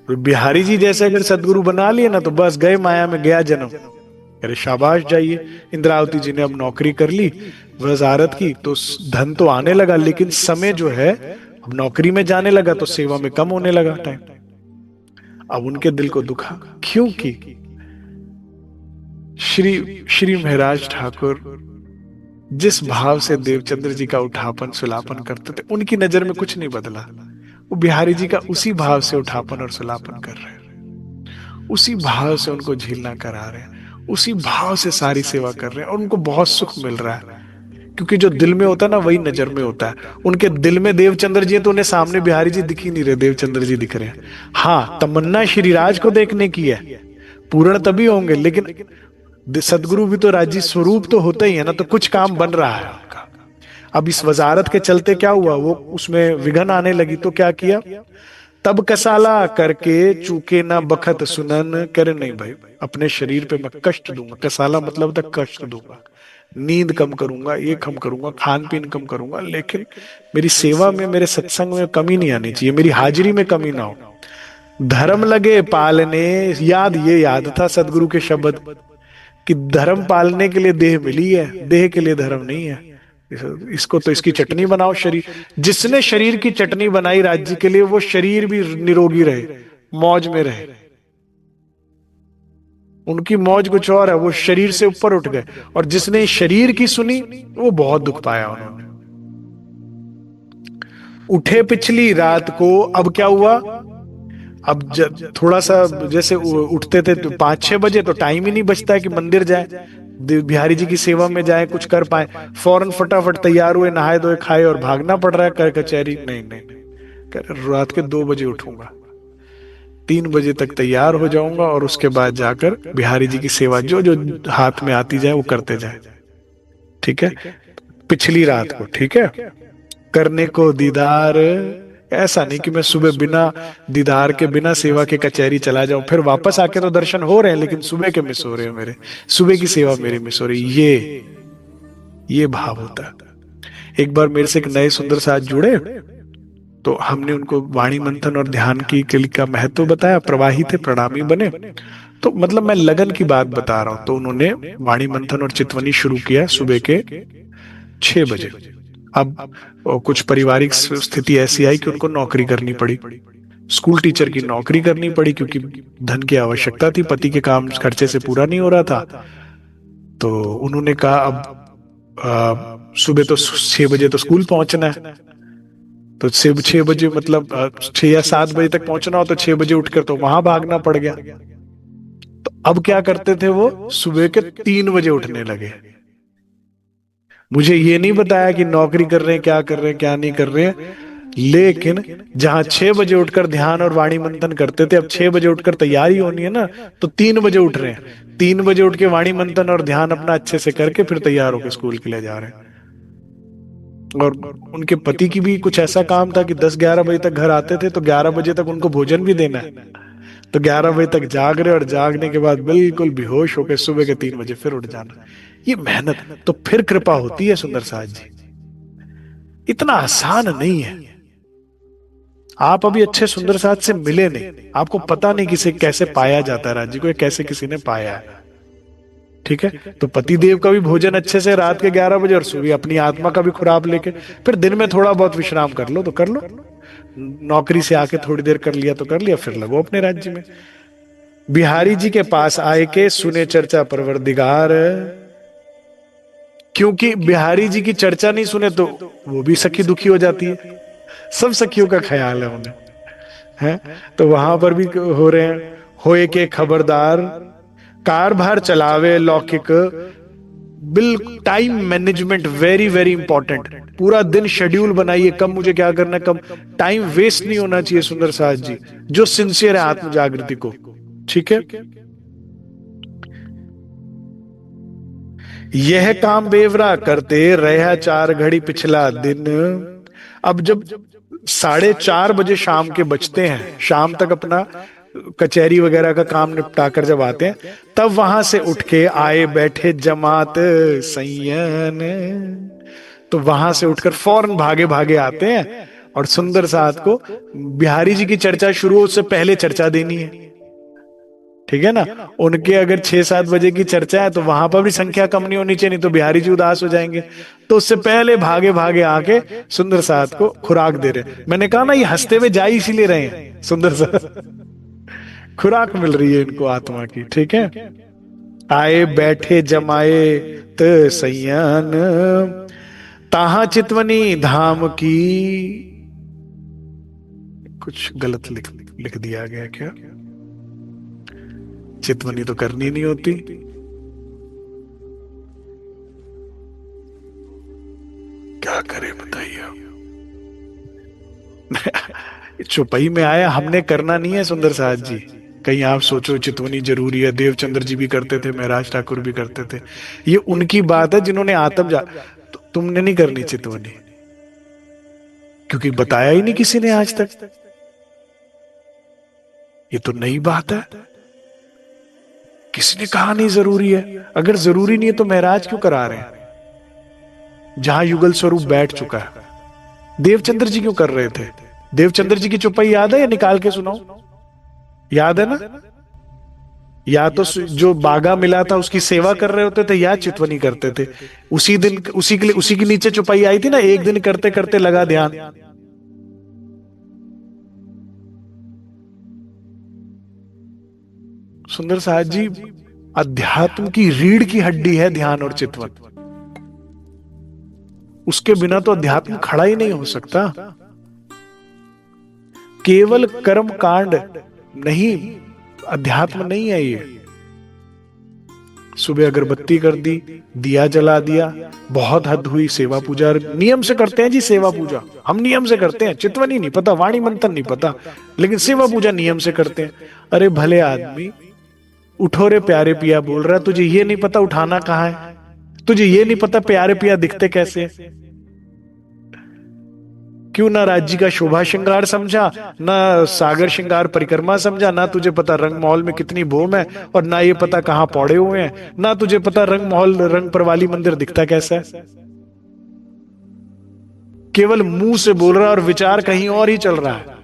तो बिहारी जी जैसे अगर सदगुरु बना लिए ना, तो बस गए माया में, गया जन्म। अरे शाबाश जाइए। इंद्रावती जी ने अब नौकरी कर ली, वजारत की, तो धन तो आने लगा, लेकिन समय जो है अब नौकरी में जाने लगा, तो सेवा में कम होने लगा टाइम। अब उनके दिल को दुखा, क्योंकि श्री श्री महाराज ठाकुर जिस भाव से देवचंद्र जी का उठापन सुलापन करते थे, उनकी नजर में कुछ नहीं बदला। वो बिहारी जी का उसी भाव से उठापन और सुलापन कर रहे हैं, उसी भाव से उनको झीलना करा रहे हैं, उसी भाव से सारी सेवा कर रहे हैं, और उनको बहुत सुख मिल रहा है। क्योंकि जो दिल में होता है ना, वही नजर में होता है। उनके दिल में देवचंद्र जी है, तो उन्हें सामने बिहारी जी दिख ही नहीं रहे, देवचंद्र जी दिख रहे हैं। हाँ, तमन्ना श्रीराज को देखने की है, पूर्ण तभी होंगे, लेकिन सदगुरु भी तो राजी स्वरूप तो होता ही है ना, तो कुछ काम बन रहा है उनका। अब इस वजारत के चलते क्या हुआ, वो उसमें विघन आने लगी, तो क्या किया, तब कसाला करके चूके ना बखत सुनन करे। नहीं भाई, अपने शरीर पे मैं कष्ट दूंगा। कसाला मतलब तक कष्ट दूंगा, नींद कम करूंगा, ये कम करूंगा, खान पीन कम करूंगा, लेकिन मेरी सेवा में, मेरे सत्संग में कमी नहीं आनी चाहिए, मेरी हाजिरी में कमी ना हो। धर्म लगे पालने, ये याद था सदगुरु के शब्द कि धर्म पालने के लिए देह मिली है, देह के लिए धर्म नहीं है। इसको तो इसकी चटनी बनाओ शरीर। जिसने शरीर की चटनी बनाई राज्य के लिए, वो शरीर भी निरोगी रहे, मौज में रहे। उनकी मौज कुछ और है, वो शरीर से ऊपर उठ गए। और जिसने शरीर की सुनी, वो बहुत दुख पाया उन्होंने। उठे पिछली रात को, अब क्या हुआ, अब थोड़ा सा जैसे उठते थे तो 5-6 बजे, तो टाइम ही नहीं बचता है कि मंदिर जाए, बिहारी जी की सेवा में जाए, कुछ कर पाए। फौरन फटाफट तैयार हुए, नहाए धोए खाए, और भागना पड़ रहा है कर कचहरी। नहीं नहीं नहीं, रात के 2 बजे उठूंगा, 3 बजे तक तैयार हो जाऊंगा, और उसके बाद जाकर बिहारी जी की सेवा जो जो हाथ में आती जाए वो करते जाए। ठीक है, पिछली रात को, ठीक है, करने को दीदार। ऐसा नहीं कि मैं सुबह बिना दीदार के, बिना सेवा के कचहरी चला जाऊं, फिर वापस आके तो दर्शन हो रहे हैं, लेकिन सुबह के मिस हो रहे हैं, मेरे सुबह की सेवा मेरी मिस हो रही। ये भाव होता है। एक बार मेरे से एक नए सुंदर साथ जुड़े, तो हमने उनको वाणी मंथन और ध्यान की का महत्व बताया, प्रवाही थे, प्रणामी बने। तो मतलब मैं लगन की बात बता रहा हूं। तो उन्होंने वाणी मंथन और चितवनी शुरू किया सुबह के 6 बजे। अब कुछ पारिवारिक स्थिति ऐसी आई कि उनको नौकरी करनी पड़ी, स्कूल टीचर की नौकरी करनी पड़ी, क्योंकि धन की आवश्यकता थी, पति के काम खर्चे से पूरा नहीं हो रहा था। तो उन्होंने कहा अब सुबह तो 6 बजे तो स्कूल पहुंचना है, तो 6 बजे मतलब 6 या 7 बजे तक पहुंचना हो, तो 6 बजे उठकर तो वहां भागना पड़ गया। तो अब क्या करते थे, वो सुबह के 3 बजे उठने लगे। मुझे ये नहीं बताया कि नौकरी कर रहे हैं, क्या कर रहे हैं, क्या नहीं कर रहे हैं, लेकिन जहां 6 बजे उठकर ध्यान और वाणी मंथन करते थे, अब 6 बजे उठकर तैयारी होनी है ना, तो 3 बजे उठ रहे हैं। 3 बजे उठ के वाणी मंथन और ध्यान अपना अच्छे से करके फिर तैयार होकर स्कूल के लिए जा रहे हैं। और उनके पति की भी कुछ ऐसा काम था कि 10-11 बजे तक घर आते थे, तो 11 बजे तक उनको भोजन भी देना है। तो 11 बजे तक जाग रहे, और जागने के बाद बिल्कुल बेहोश होकर सुबह के 3 बजे फिर उठ जाना। ये मेहनत, तो फिर कृपा होती है सुंदर साथ जी। इतना आसान नहीं है। आप अभी अच्छे सुंदर साथ से मिले नहीं, आपको पता नहीं किसे कैसे पाया जाता है, राजी को कैसे किसी ने पाया है। ठीक है, तो पति देव का भी भोजन अच्छे से रात के 11 बजे, और सुबह अपनी आत्मा का भी खुराक लेके, फिर दिन में थोड़ा बहुत विश्राम कर लो तो कर लो, नौकरी से आके थोड़ी देर कर लिया तो कर लिया, फिर लगो अपने राज्य में। बिहारी जी के पास आए के सुने चर्चा परवरदिगार, क्योंकि बिहारी जी की चर्चा नहीं सुने तो वो भी सखी दुखी हो जाती है। सब सखियों का ख्याल है उन्हें, है? तो वहां पर भी हो रहे हैं, होए के खबरदार, कारभार चलावे लौकिक। Bill time management very very important. पूरा दिन शेड्यूल बनाइए, कब मुझे क्या करना है, कब। टाइम वेस्ट नहीं होना चाहिए सुंदर साथ जी, जो सिंसियर है आत्म जागृति को। ठीक है, यह काम बेवरा करते रहा 4 घड़ी पिछला दिन, अब जब 4:30 बजे शाम के बजते हैं, शाम तक अपना कचहरी वगैरह का काम निपटा कर जब आते हैं, तब वहां से उठ के आए बैठे जमात सैयन, तो वहां से उठकर फौरन भागे भागे आते हैं और सुंदर साथ को बिहारी जी की चर्चा शुरू हो उससे पहले चर्चा देनी है। ठीक है ना, उनके अगर 6-7 बजे की चर्चा है तो वहां पर भी संख्या कम नहीं होनी चाहिए, नहीं तो बिहारी जी उदास हो जाएंगे। तो उससे पहले भागे भागे आके सुंदर साथ को खुराक दे रहे। मैंने कहा ना ये हंसते हुए जा इसीलिए रहे हैं, सुंदर साथ खुराक मिल रही है इनको आत्मा की। ठीक है, आए बैठे जमाए त सैयन, ताहा चितवनी धाम की। कुछ गलत लिख लिख दिया गया क्या? चितवनी तो करनी नहीं होती। क्या करें बताइए। चौपाई में आया, हमने करना नहीं है सुंदर साथ जी। कहीं आप सोचो चितवनी जरूरी है, देवचंद्र जी भी करते थे, महराज ठाकुर भी करते थे, ये उनकी बात है जिन्होंने आत्म जा। तुमने नहीं करनी चितवनी, क्योंकि बताया ही नहीं किसी ने आज तक। ये तो नई बात है, किसी ने कहा नहीं जरूरी है। अगर जरूरी नहीं है तो महराज क्यों करा रहे हैं जहां युगल स्वरूप बैठ चुका है? देवचंद्र जी क्यों कर रहे थे? देवचंद्र जी की चौपाई याद है या निकाल के सुनाओ? याद है ना? या तो जो बागा मिला था उसकी सेवा कर रहे होते थे या चितवनी करते थे। उसी दिन उसी के लिए उसी के नीचे चौपाई आई थी ना, एक दिन करते करते लगा ध्यान। सुंदर साथ जी, अध्यात्म की रीढ़ की हड्डी है ध्यान और चितवन। उसके बिना तो अध्यात्म खड़ा ही नहीं हो सकता। केवल कर्म कांड नहीं, अध्यात्म नहीं है ये। सुबह अगरबत्ती कर दी, दिया जला दिया, बहुत हद हुई, सेवा पूजा नियम से करते हैं जी। सेवा पूजा हम नियम से करते हैं, चितवनी नहीं पता, वाणी मंथन नहीं पता, लेकिन सेवा पूजा नियम से करते हैं। अरे भले आदमी, उठो रे प्यारे पिया बोल रहा है, तुझे ये नहीं पता उठाना कहाँ है? तुझे ये नहीं पता प्यारे पिया दिखते कैसे? क्यों ना राज्य का शोभा श्रृंगार समझा, ना सागर श्रृंगार परिक्रमा समझा, ना तुझे पता रंग महल में कितनी बोम है, और ना ये पता कहां पौड़े हुए हैं, ना तुझे पता रंग महल रंग परवाली मंदिर दिखता कैसा है। केवल मुंह से बोल रहा है और विचार कहीं और ही चल रहा है।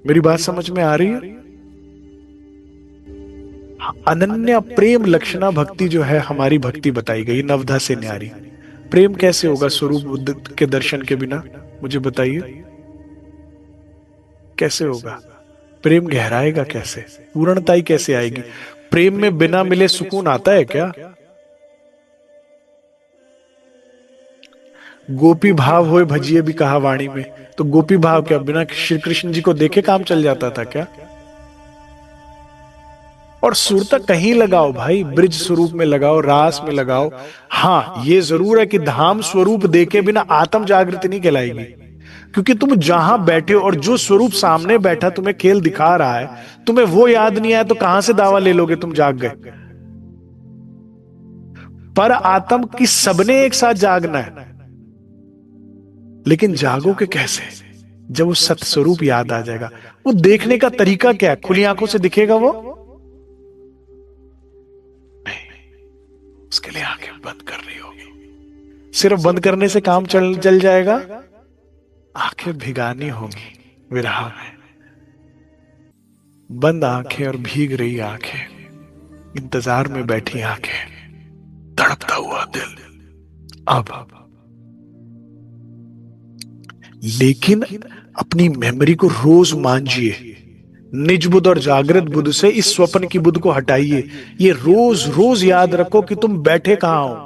मेरी बात समझ में आ रही है? अनन्य प्रेम लक्षणा भक्ति जो है हमारी भक्ति बताई गई नवधा से न्यारी। प्रेम कैसे होगा स्वरूप बुद्ध के दर्शन के बिना? मुझे बताइए कैसे होगा? प्रेम गहराएगा कैसे? पूर्णताई कैसे आएगी? प्रेम में बिना मिले सुकून आता है क्या? गोपी भाव होए भजिए भी कहा वाणी में, तो गोपी भाव क्या बिना श्री कृष्ण जी को देखे काम चल जाता था क्या? और सुरता कहीं लगाओ भाई, ब्रिज स्वरूप में लगाओ, रास में लगाओ। हाँ ये जरूर है कि धाम स्वरूप देखे बिना आत्म जागृति नहीं कहलाएगी, क्योंकि तुम जहां बैठे हो और जो स्वरूप सामने बैठा तुम्हें खेल दिखा रहा है, तुम्हें वो याद नहीं आया तो कहां से दावा ले लोगे तुम जाग गए? पर आत्म की सबने एक साथ जागना है, लेकिन जागोगे कैसे? जब वो सत स्वरूप याद आ जाएगा। वो देखने का तरीका क्या है? खुली आंखों से दिखेगा वो? उसके लिए आंखें बंद करनी होगी। सिर्फ बंद करने से काम चल जाएगा? आंखें भिगानी होगी विरह में। बंद आंखें और भीग रही आंखें, इंतजार में बैठी आंखें, तड़पता हुआ दिल। अब लेकिन अपनी मेमोरी को रोज मांझिए, निज बुद्ध और जागृत बुद्ध से इस स्वप्न की बुद्ध को हटाइए। ये रोज रोज याद रखो कि तुम बैठे कहां हो।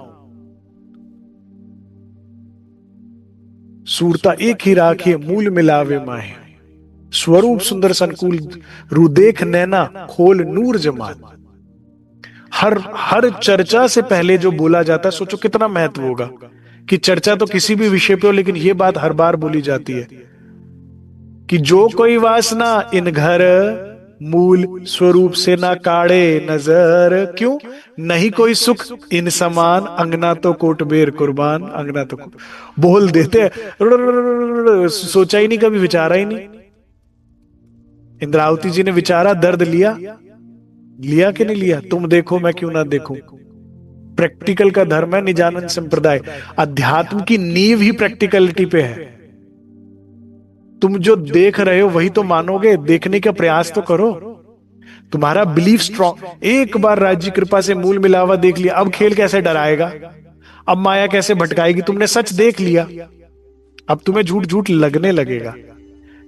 सूरता एक ही राखिए, मूल मिलावे माहे, स्वरूप सुंदर संकुल, रुदेख नैना खोल नूर जमान। हर चर्चा से पहले जो बोला जाता है, सोचो कितना महत्व होगा कि चर्चा तो किसी भी विषय पे हो, लेकिन यह बात हर बार बोली जाती है कि जो कोई वासना इन घर मूल स्वरूप से ना काढ़े नजर, क्यों नहीं कोई सुख इन समान, अंगना तो कोटबेर कुर्बान, अंगना तो बोल देते हैं, सोचा ही नहीं, कभी विचारा ही नहीं। इंद्रावती जी ने विचारा, दर्द लिया, लिया कि नहीं लिया, तुम देखो मैं क्यों ना देखूं। प्रैक्टिकल का धर्म है निजानंद संप्रदाय, अध्यात्म की नींव ही प्रैक्टिकलिटी पे है। तुम जो देख रहे हो वही तो मानोगे, देखने का प्रयास तो करो, तुम्हारा बिलीफ स्ट्रॉन्ग। एक बार राज्य कृपा से मूल मिलावा देख लिया, अब खेल कैसे डराएगा, अब माया कैसे भटकाएगी, तुमने सच देख लिया, अब तुम्हें झूठ झूठ लगने लगेगा।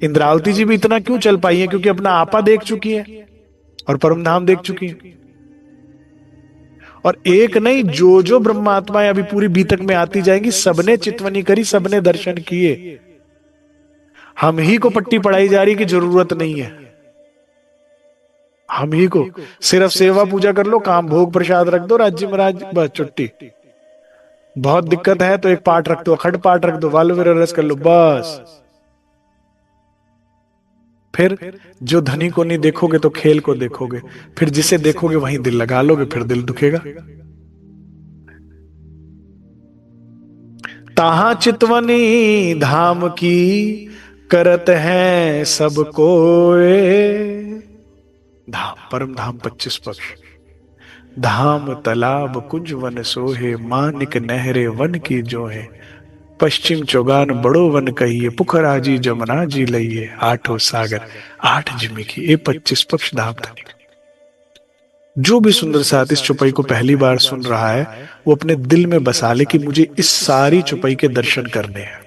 इंद्रावती जी भी इतना क्यों चल पाई है, क्योंकि अपना आपा देख चुकी है और परम धाम देख चुकी है। और एक नहीं, जो जो ब्रह्मात्माएं अभी पूरी बीतक में आती जाएंगी, सबने चितवनी करी, सबने दर्शन किए। हम ही को पट्टी पढ़ाई जा रही की जरूरत नहीं है, हम ही को सिर्फ सेवा पूजा कर लो, काम भोग प्रसाद रख दो, राज्य महाराज बस छुट्टी। बहुत दिक्कत है तो एक पाठ रख दो, अखंड पाठ रख दो, वालुवीर रस कर लो, बस। फिर जो धनी को नहीं देखोगे तो खेल को देखोगे, फिर जिसे देखोगे वहीं दिल लगा लोगे, फिर दिल दुखेगा। ताहा चितवनी धाम की करत हैं सब कोय, धाम परम धाम 25 पक्ष, धाम तालाब कुंज वन सोहे, मानिक नहरे वन की जो है, पश्चिम चौगान बड़ो वन कहिए, पुखरा जी जमुना जी लइए, आठों सागर 8 जिमी की, ये 25 पक्ष धाम धनी। जो भी सुंदर साथ इस चौपाई को पहली बार सुन रहा है, वो अपने दिल में बसा ले कि मुझे इस सारी चौपाई के दर्शन करने हैं।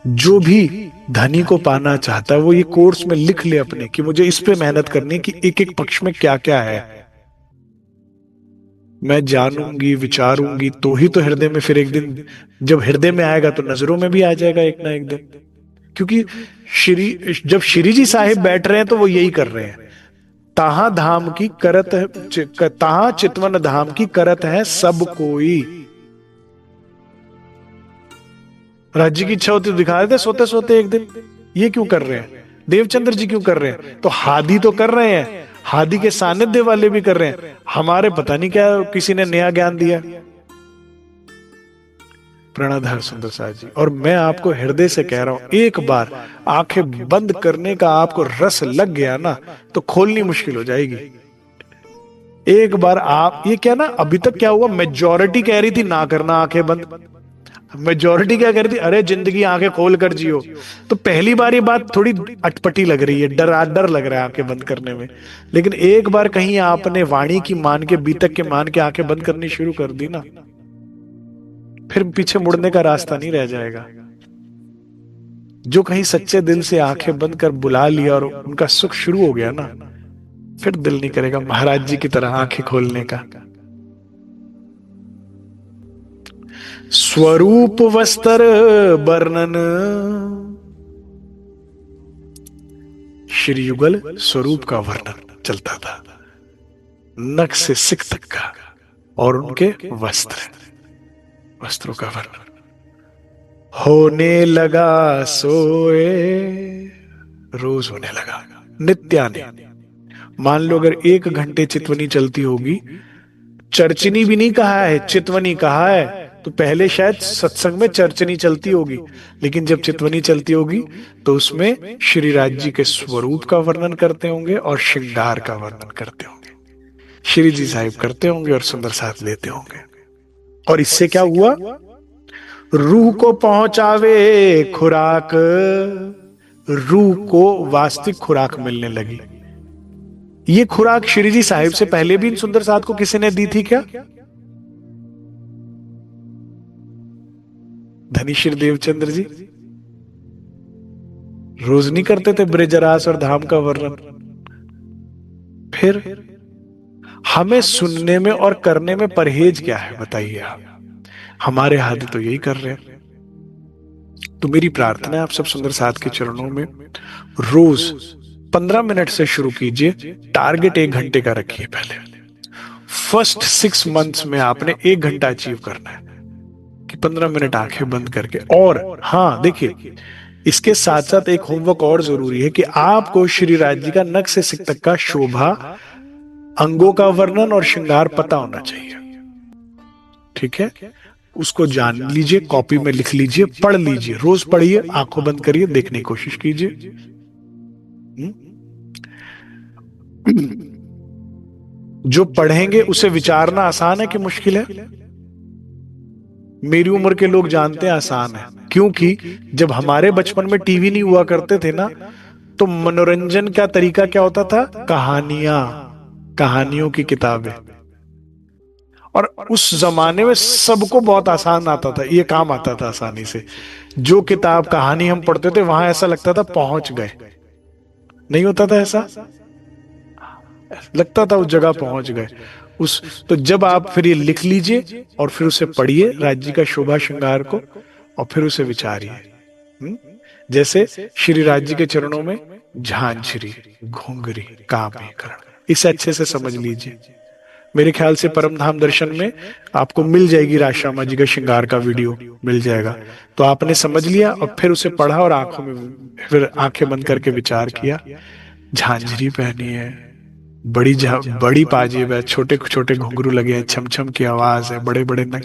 जो भी धनी को पाना चाहता है वो ये कोर्स में लिख ले अपने, कि मुझे इस पे मेहनत करनी है कि एक एक पक्ष में क्या क्या है। मैं जानूंगी, विचारूंगी, तो ही तो हृदय में, फिर एक दिन जब हृदय में आएगा तो नजरों में भी आ जाएगा एक ना एक दिन। क्योंकि जब श्री जी साहिब बैठ रहे हैं तो वो यही कर रहे हैं, ताहा धाम की करत है, ताहा चितवन धाम की करत है सब कोई। राज्य की इच्छा होती तो दिखा देते सोते सोते एक दिन, ये क्यों कर रहे हैं, देवचंद्र जी क्यों कर रहे हैं, तो हादी तो कर रहे हैं, हादी के सानिध्य वाले भी कर रहे हैं, हमारे पता नहीं क्या किसी ने नया ज्ञान दिया। प्रणधार सुंदर साथ जी, और मैं आपको हृदय से कह रहा हूं, एक बार आंखें बंद करने का आपको रस लग गया ना, तो खोलनी मुश्किल हो जाएगी। एक बार आप ये क्या ना, अभी तक क्या हुआ, मेजॉरिटी कह रही थी ना करना आंखें बंद, मेजॉरिटी क्या कह रही थी, अरे जिंदगी आंखें खोल कर जियो। तो पहली बार ये बात थोड़ी अटपटी लग रही है, डर लग रहा है आंखें बंद करने में, लेकिन एक बार कहीं आपने वाणी की मान के, बीतक के मान के आंखें बंद करनी शुरू कर दी ना, फिर पीछे मुड़ने का रास्ता नहीं रह जाएगा। जो कहीं सच्चे दिल से आंखें बंद कर बुला लिया और उनका सुख शुरू हो गया ना, फिर दिल नहीं करेगा महाराज जी की तरह आंखें खोलने का। स्वरूप वस्त्र वर्णन, श्री युगल स्वरूप का वर्णन चलता था, नख से सिक तक का, और उनके वस्त्रों का वर्णन होने लगा सोए, रोज होने लगा, नित्याने। मान लो अगर 1 घंटे चितवनी चलती होगी, चर्चनी भी नहीं कहा है, चितवनी कहा है, तो पहले शायद सत्संग में चर्चनी चलती होगी, लेकिन जब चितवनी चलती होगी तो उसमें श्री राज जी के स्वरूप का वर्णन करते होंगे और श्रृंगार का वर्णन करते होंगे, श्री जी साहिब करते होंगे और सुंदर साथ लेते होंगे। और इससे क्या हुआ, रूह को पहुंचावे खुराक, रूह को वास्तविक खुराक मिलने लगी। ये खुराक श्री जी साहिब से पहले भी इन सुंदर साथ को किसी ने दी थी क्या? धनी श्री देवचंद्र जी रोज नहीं करते थे ब्रजरास और धाम का वर्णन? फिर हमें सुनने में और करने में परहेज क्या है बताइए आप? हमारे हाथ तो यही कर रहे हैं। तो मेरी प्रार्थना है आप सब सुंदर साथ के चरणों में, रोज 15 मिनट से शुरू कीजिए, टारगेट 1 घंटे का रखिए। पहले फर्स्ट 6 मंथ्स में आपने 1 घंटा अचीव करना है कि 15 मिनट आंखें बंद करके। और हाँ देखिए, इसके साथ साथ एक होमवर्क और जरूरी है कि आपको श्री राज जी का नख से सिर तक का शोभा, अंगों का वर्णन और श्रृंगार पता होना चाहिए। ठीक है, उसको जान लीजिए, कॉपी में लिख लीजिए, पढ़ लीजिए, रोज पढ़िए, आंखों बंद करिए, देखने की कोशिश कीजिए। जो पढ़ेंगे उसे विचारना आसान है कि मुश्किल है? मेरी उम्र के लोग जानते हैं आसान है, क्योंकि जब हमारे बचपन में टीवी नहीं हुआ करते थे ना, तो मनोरंजन का तरीका क्या होता था? कहानियों की किताबें। और उस जमाने में सबको बहुत आसान आता था, ये काम आता था आसानी से। जो किताब कहानी हम पढ़ते थे वहां ऐसा लगता था पहुंच गए, नहीं होता था ऐसा? लगता था उस जगह पहुंच गए। तो जब आप फिर ये लिख लीजिए और फिर उसे पढ़िए, राज्य का शोभा श्रृंगार को, और फिर उसे विचारिए। जैसे श्री राज्य के चरणों में झांझरी, घुंघरी, कामेकरण, इसे अच्छे से समझ लीजिए। मेरे ख्याल से परम धाम दर्शन में आपको मिल जाएगी राजश्यामा जी का श्रृंगार का वीडियो, मिल जाएगा। तो आपने समझ लिया और फिर उसे पढ़ा और आंखों में फिर आंखें बंद करके विचार किया। झांझरी पहनी है, बड़ी पाजेब है, छोटे छोटे घुंघरू लगे हैं, छमछम की आवाज है, बड़े बड़े नक।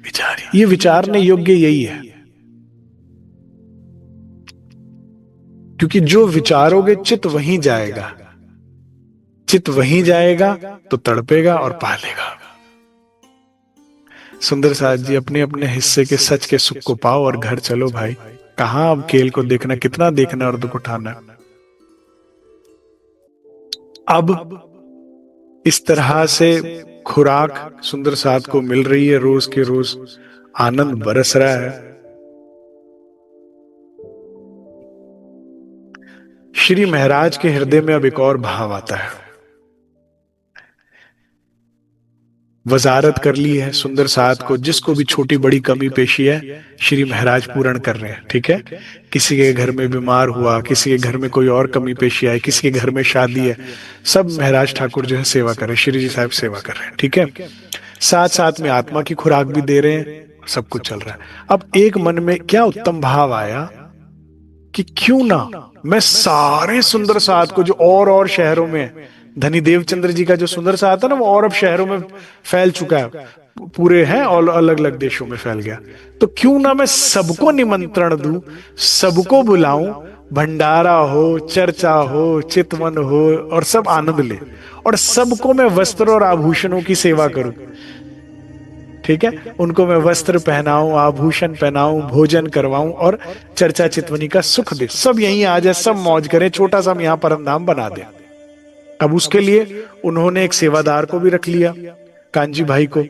विचार, ये विचारने योग्य यही है, क्योंकि जो विचारोगे चित्त वहीं जाएगा, चित्त वहीं जाएगा तो तड़पेगा और पालेगा। सुंदर साथ जी, अपने अपने हिस्से के सच के सुख को पाओ और घर चलो भाई। कहां अब खेल को देखना, कितना देखना और दुख उठाना। अब इस तरह से खुराक सुंदर साथ को मिल रही है, रोज के रोज आनंद बरस रहा है। श्री महाराज के हृदय में अब एक और भाव आता है। वजारत कर ली है सुंदर साथ को, जिसको भी छोटी बड़ी कमी पेशी है श्री महाराज पूर्ण कर रहे हैं। ठीक है, किसी के घर में बीमार हुआ, किसी के घर में कोई और कमी पेशी आई, किसी के घर में शादी है, सब महाराज ठाकुर जो है सेवा कर रहे हैं, श्री जी साहब सेवा कर रहे हैं। ठीक है, साथ साथ में आत्मा की खुराक भी दे रहे हैं, सब कुछ चल रहा है। अब एक मन में क्या उत्तम भाव आया कि क्यों ना मैं सारे सुंदर साथ को, जो और शहरों में, धनी देवचंद्र जी का जो सुंदर साथ है ना, वो और अब शहरों में फैल चुका है, पूरे हैं और अलग अलग देशों में फैल गया, तो क्यों ना मैं सबको निमंत्रण दूं, सबको बुलाऊं, भंडारा हो, चर्चा हो, चितवन हो, और सब आनंद ले, और सबको मैं वस्त्र और आभूषणों की सेवा करूं। ठीक है, उनको मैं वस्त्र पहनाऊं, आभूषण पहनाऊं, भोजन करवाऊं और चर्चा चितवनी का सुख दे, सब यहीं आ जाए, सब मौज करें, छोटा सा हम यहां परम धाम बना दें। अब उसके लिए उन्होंने एक सेवादार को भी रख लिया, कांजी भाई को,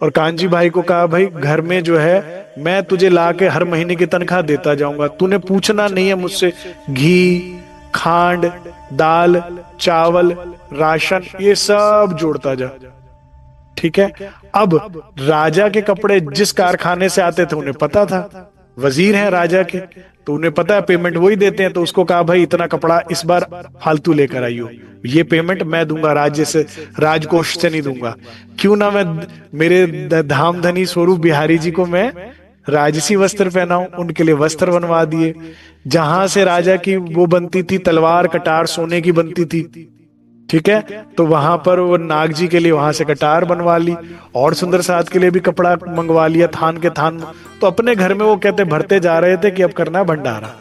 और कांजी भाई को कहा, भाई घर में जो है मैं तुझे ला के हर महीने की तनख्वाह देता जाऊंगा, तूने पूछना नहीं है मुझसे, घी, खांड, दाल, चावल, राशन, ये सब जोड़ता जा। ठीक है, अब राजा के कपड़े जिस कारखाने से आते थे उन्हें पता था, वजीर हैं राजा के, तो उन्हें पता है पेमेंट वही देते हैं, तो उसको कहा, भाई इतना कपड़ा इस बार फालतू लेकर आइयो, ये पेमेंट मैं दूंगा, राज्य से, राजकोष से नहीं दूंगा। क्यों ना मैं मेरे धाम धनी स्वरूप बिहारी जी को मैं राजसी वस्त्र पहनाऊं, उनके लिए वस्त्र बनवा दिए। जहां से राजा की वो बनती थी तलवार कटार सोने की बनती थी, ठीक है, तो वहां पर वो नाग जी के लिए वहां से कटार बनवा ली, और सुंदर साथ के लिए भी कपड़ा मंगवा लिया, थान के थान। तो अपने घर में वो कहते भरते जा रहे थे कि अब करना भंडारा।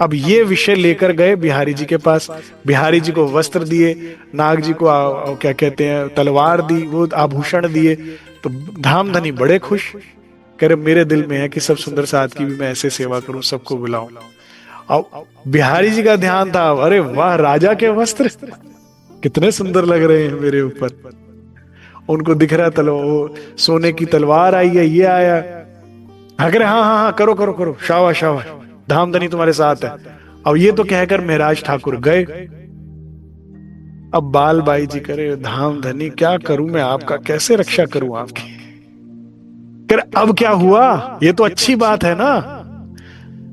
अब ये विषय लेकर गए बिहारी जी के पास, बिहारी जी को वस्त्र दिए, नाग जी को क्या कहते हैं तलवार दी, वो आभूषण दिए। तो धाम धनी बड़े खुश, कह रहे मेरे दिल में है कि सब सुंदर साथ की भी मैं ऐसे सेवा करूं, सबको बुलाऊं। अब बिहारी जी का ध्यान था, अरे वाह, राजा के वस्त्र कितने सुंदर लग रहे हैं मेरे ऊपर। उनको दिख रहा तलवार, सोने की तलवार आई है, ये आया, अगर हाँ हाँ हाँ करो करो करो, शाबाश शाबाश, धामधनी तुम्हारे साथ है। अब ये तो कहकर महाराज ठाकुर गए। अब बाल बाई जी करे, धामधनी क्या करूं मैं आपका, कैसे रक्षा करूं आपकी। कर अब क्या हुआ, ये तो अच्छी बात है ना।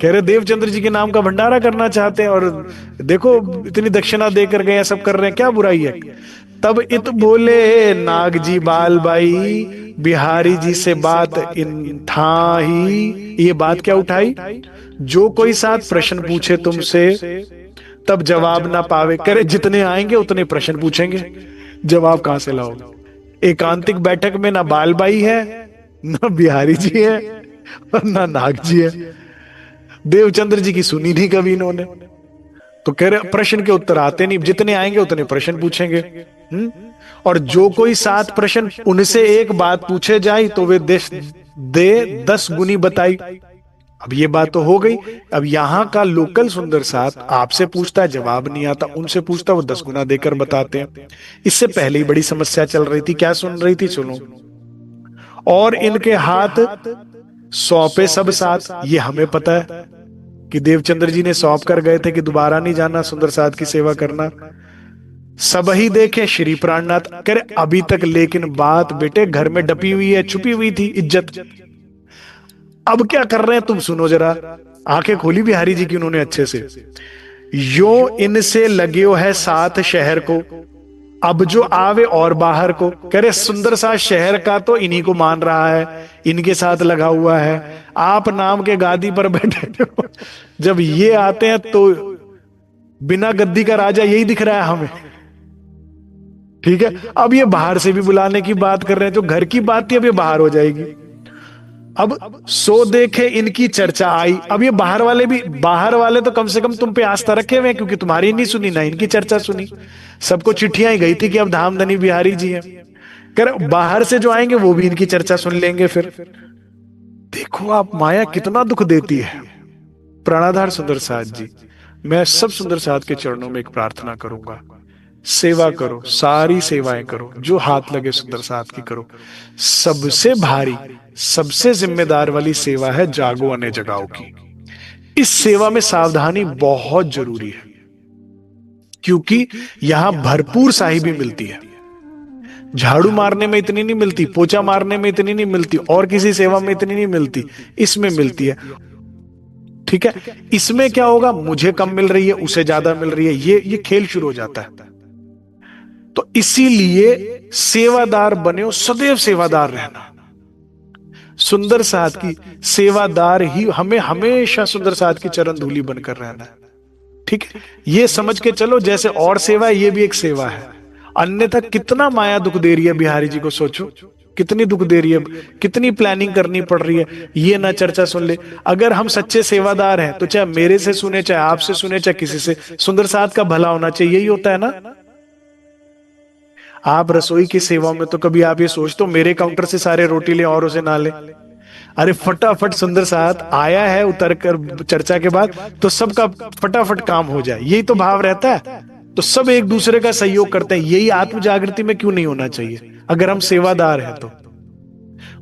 कह रहे देवचंद्र जी के नाम का भंडारा करना चाहते हैं, और देखो इतनी दक्षिणा देकर गए, सब कर रहे हैं, क्या बुराई है। तब इत बोले नाग जी बाल बाई, बिहारी जी से बात इन था ही। ये बात क्या उठाई, जो कोई साथ प्रश्न पूछे तुमसे तब जवाब ना पावे, करे जितने आएंगे उतने प्रश्न पूछेंगे, जवाब कहां से लाओगे। एकांतिक बैठक में ना बालबाई है, ना बिहारी जी है, और ना नाग जी है। देवचंद्र जी की सुनी नहीं कभी इन्होंने। तो कह रहे प्रश्न के उत्तर आते नहीं, जितने आएंगे उतने प्रश्न पूछेंगे। और जो कोई 7 प्रश्न उनसे एक बात पूछे जाए तो वे दे 10 गुनी बताई। अब ये बात तो हो गई। अब यहां का लोकल सुंदर साथ आपसे पूछता है, जवाब नहीं आता, उनसे पूछता, वो 10 गुना देकर बताते हैं। इससे पहले ही बड़ी समस्या चल रही थी। क्या सुन रही थी, सुनो। और इनके हाथ सौंपे सब साथ, ये हमें पता है कि देवचंद्र जी ने सौंप कर गए थे कि दोबारा नहीं जाना सुंदर साथ की सेवा करना। सब ही देखे श्री प्राणनाथ, करे अभी तक लेकिन बात बेटे घर में डपी हुई है, छुपी हुई थी इज्जत। अब क्या कर रहे हैं तुम सुनो जरा। आंखें खोली बिहारी जी की उन्होंने अच्छे से। यो इनसे लगे है साथ शहर को, अब जो आवे और बाहर को। कह रहे सुंदर सा शहर का तो इन्हीं को मान रहा है, इनके साथ लगा हुआ है। आप नाम के गादी पर बैठे हो, जब ये आते हैं तो बिना गद्दी का राजा यही दिख रहा है हमें। ठीक है, अब ये बाहर से भी बुलाने की बात कर रहे हैं, जो घर की बात थी अब ये बाहर हो जाएगी। अब सो देखे इनकी चर्चा आई। अब ये बाहर वाले तो कम से कम तुम पे आस्था रखे हुए हैं, क्योंकि तुम्हारी नहीं सुनी ना इनकी चर्चा सुनी। सबको चिट्ठियां ही गई थी कि अब धामधनी बिहारी जी हैं। कर बाहर से जो आएंगे वो भी इनकी चर्चा सुन लेंगे। फिर देखो आप माया कितना दुख देती है। प्राणाधार सुंदर साथ जी, मैं सब सुंदर साथ के चरणों में एक प्रार्थना करूंगा, सेवा करो, सारी सेवाएं करो, जो हाथ लगे सुंदर साथ की करो। सबसे भारी, सबसे जिम्मेदार वाली सेवा है जागो अने जगाओ की। इस सेवा में सावधानी बहुत जरूरी है, क्योंकि यहां भरपूर साहिबी मिलती है। झाड़ू मारने में इतनी नहीं मिलती, पोछा मारने में इतनी नहीं मिलती, और किसी सेवा में इतनी नहीं मिलती, इसमें मिलती है। ठीक है, इसमें क्या होगा, मुझे कम मिल रही है, उसे ज्यादा मिल रही है, ये खेल शुरू हो जाता है। तो इसीलिए सेवादार बने, सदैव सेवादार रहना। सुंदर साथ की सेवादार ही हमें हमेशा सुंदर साथ की चरण धूली बनकर रहना है। ठीक है, ये समझ के चलो जैसे और सेवा है, ये भी एक सेवा है। अन्यथा कितना माया दुख दे रही है बिहारी जी को, सोचो कितनी दुख दे रही है, कितनी प्लानिंग करनी पड़ रही है। ये ना चर्चा सुन ले। अगर हम सच्चे सेवादार हैं तो चाहे मेरे से सुने, चाहे आपसे सुने, चाहे किसी से, सुंदर साथ का भला होना चाहिए। यही होता है ना। आप रसोई की सेवा में तो कभी आप ये सोचते हो मेरे काउंटर से सारे रोटी ले और उसे ना ले। अरे फटाफट सुंदर साथ आया है उतर कर चर्चा के बाद, तो सबका फटाफट काम हो जाए, यही तो भाव रहता है। तो सब एक दूसरे का सहयोग करते हैं। यही आत्म जागृति में क्यों नहीं होना चाहिए। अगर हम सेवादार हैं तो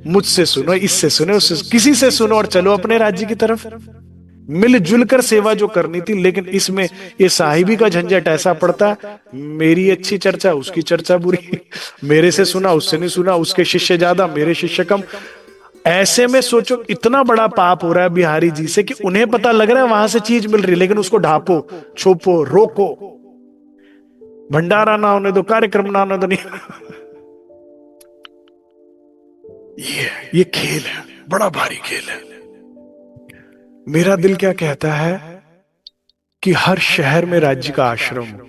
मुझसे सुनो, इससे सुनो, उससे, किसी से सुनो और चलो अपने राज्य की तरफ। मिलजुल कर सेवा जो करनी थी, लेकिन इसमें ये साहिबी का झंझट ऐसा पड़ता है, मेरी अच्छी चर्चा, उसकी चर्चा बुरी, मेरे से सुना, उससे नहीं सुना, उसके शिष्य ज्यादा, मेरे शिष्य कम। ऐसे में सोचो इतना बड़ा पाप हो रहा है बिहारी जी से कि उन्हें पता लग रहा है वहां से चीज मिल रही है, लेकिन उसको ढापो, छोपो, रोको, भंडारा ना होने दो, कार्यक्रम ना होने दो। नहीं, ये खेल है, बड़ा भारी खेल है। मेरा दिल क्या कहता है कि हर शहर में राज्य का आश्रम हो,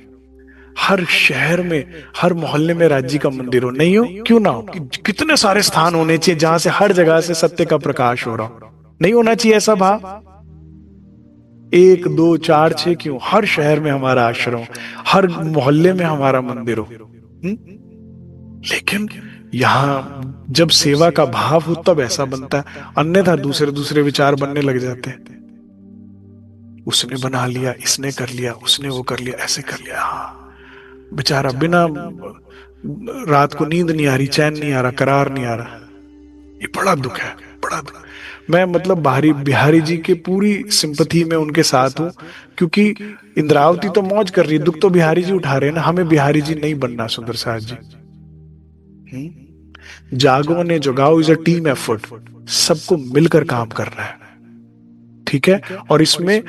हर शहर में, हर मोहल्ले में राज्य का मंदिर हो। नहीं हो, क्यों ना हो, कितने सारे स्थान होने चाहिए जहां से हर जगह से सत्य का प्रकाश हो रहा हो। नहीं होना चाहिए ऐसा भाव। 1 2 4 6 क्यों, हर शहर में हमारा आश्रम, हर मोहल्ले में हमारा मंदिर हो। लेकिन यहां जब सेवा का भाव हो तब ऐसा बनता है, अन्यथा दूसरे दूसरे विचार बनने लग जाते हैं। उसने बना लिया, इसने कर लिया, उसने वो कर लिया, ऐसे कर लिया। हाँ बेचारा बिना रात को नींद नहीं आ रही, चैन नहीं आ रहा, करार नहीं आ रहा। ये बड़ा दुख है, बड़ा दुख। मैं मतलब बिहारी जी के पूरी सिंपथी में उनके साथ हूं, क्योंकि इंद्रावती तो मौज कर रही है, दुख तो बिहारी जी उठा रहे हैं ना। हमें बिहारी जी नहीं बनना सुंदर साथ जी। जागो ने जगाओ इज अ टीम एफर्ट, सबको मिलकर काम करना है। ठीक है, और इसमें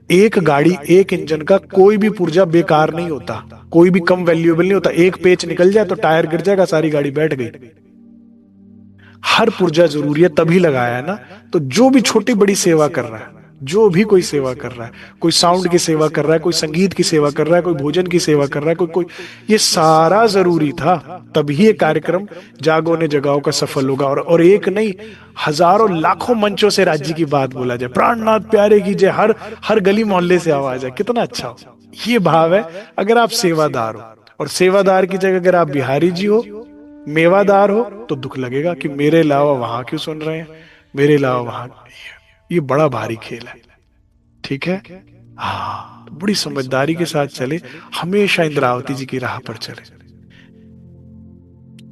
एक गाड़ी, एक इंजन का कोई भी पुर्जा बेकार नहीं होता, कोई भी कम वैल्यूएबल नहीं होता। एक पेच निकल जाए तो टायर गिर जाएगा, सारी गाड़ी बैठ गई। हर पुर्जा जरूरी है, तभी लगाया है ना। तो जो भी छोटी बड़ी सेवा कर रहा है, जो भी कोई सेवा कर रहा है, कोई साउंड की सेवा कर रहा है, कोई संगीत की सेवा कर रहा है, कोई भोजन की सेवा कर रहा है, कोई कोई ये सारा जरूरी था। तभी ये कार्यक्रम जागो ने जगाओ का सफल होगा। और एक नहीं, हजारों लाखों मंचों से राज्य की बात बोला जाए, प्राणनाथ प्यारे की जय, हर हर गली मोहल्ले से आवाज है, कितना अच्छा हो। ये भाव है। अगर आप सेवादार हो, और सेवादार की जगह अगर आप बिहारी जी हो, मेवादार हो, तो दुख लगेगा कि मेरे अलावा वहां क्यों सुन रहे हैं, मेरे अलावा वहां। ये बड़ा भारी खेल है। ठीक है। हाँ, तो बड़ी समझदारी के साथ चले, हमेशा इंद्रावती जी की राह पर चले।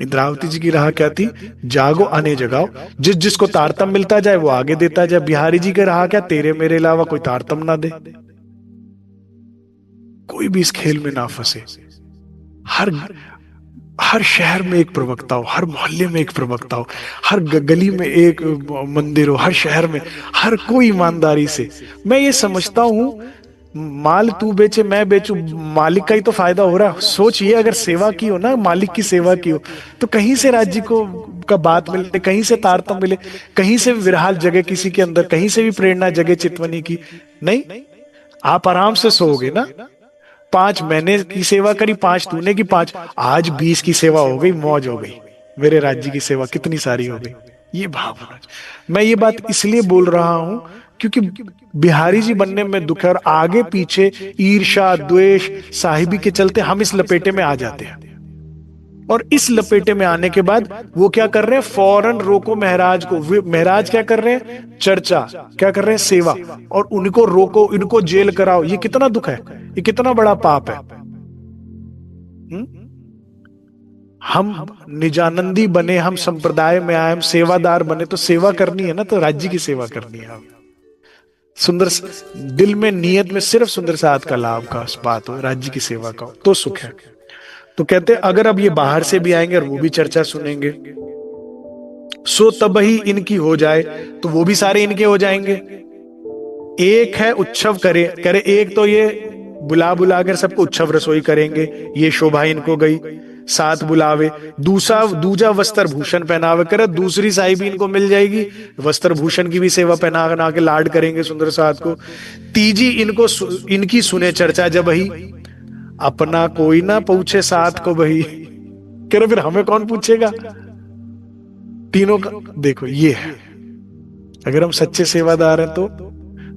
इंद्रावती जी की राह क्या थी? जागो आने जगाओ, जिस जिसको तारतम मिलता जाए वो आगे देता जाए। बिहारी जी की राह क्या? तेरे मेरे अलावा कोई तारतम ना दे, कोई भी इस खेल में ना फंसे। हर हर शहर में एक प्रवक्ता हो, हर मोहल्ले में एक प्रवक्ता हो, हर गली में एक मंदिर हो, हर शहर में, हर कोई ईमानदारी से। मैं ये समझता हूं, माल तू बेचे मैं बेचू, मालिक का ही तो फायदा हो रहा है। सोचिए, अगर सेवा की हो ना, मालिक की सेवा की हो, तो कहीं से राज्य को का बात मिले, कहीं से तारतम मिले, कहीं से विरहाल जगह किसी के अंदर, कहीं से भी प्रेरणा जगह चितवनी की नहीं। आप आराम से सोओगे ना। 5 मैंने की सेवा करी, 5 तूने की, 5 आज 20 की सेवा हो गई, मौज हो गई, मेरे राज्य की सेवा कितनी सारी हो गई। ये भाव होना चाहिए। मैं ये बात इसलिए बोल रहा हूं क्योंकि बिहारी जी बनने में दुख है, और आगे पीछे ईर्ष्या द्वेष साहिबी के चलते हम इस लपेटे में आ जाते हैं। और इस लपेटे में आने के बाद वो क्या कर रहे हैं? फौरन रोको महराज को। महराज क्या कर रहे हैं? चर्चा। क्या कर रहे हैं? सेवा। और उनको रोको, इनको जेल कराओ। ये कितना दुख है, ये कितना बड़ा पाप है। हम निजानंदी बने, हम संप्रदाय में आए, हम सेवादार बने, तो सेवा करनी है ना, तो राज्य की सेवा करनी है। सुंदर दिल में, नियत में सिर्फ सुंदर साथ का लाभ का बात हो, राज्य की सेवा का हो, तो सुख है। तो कहते अगर अब ये बाहर से भी आएंगे और वो भी चर्चा सुनेंगे, सो तब ही इनकी हो जाए, तो वो भी सारे इनके हो जाएंगे। एक है उत्सव करे करे, एक तो ये बुला बुला कर सबको उत्सव रसोई करेंगे, ये शोभा इनको गई, साथ बुलावे। दूजा वस्त्र भूषण पहनावे करे, दूसरी साहिबी इनको मिल जाएगी, वस्त्र भूषण की भी सेवा पहना बना के लाड करेंगे सुंदर साथ को। तीजी इनको इनकी सुने चर्चा जब ही, अपना कोई ना पूछे साथ को भाई, कह रहे फिर हमें कौन पूछेगा। तीनों का देखो ये है। अगर हम सच्चे सेवादार हैं तो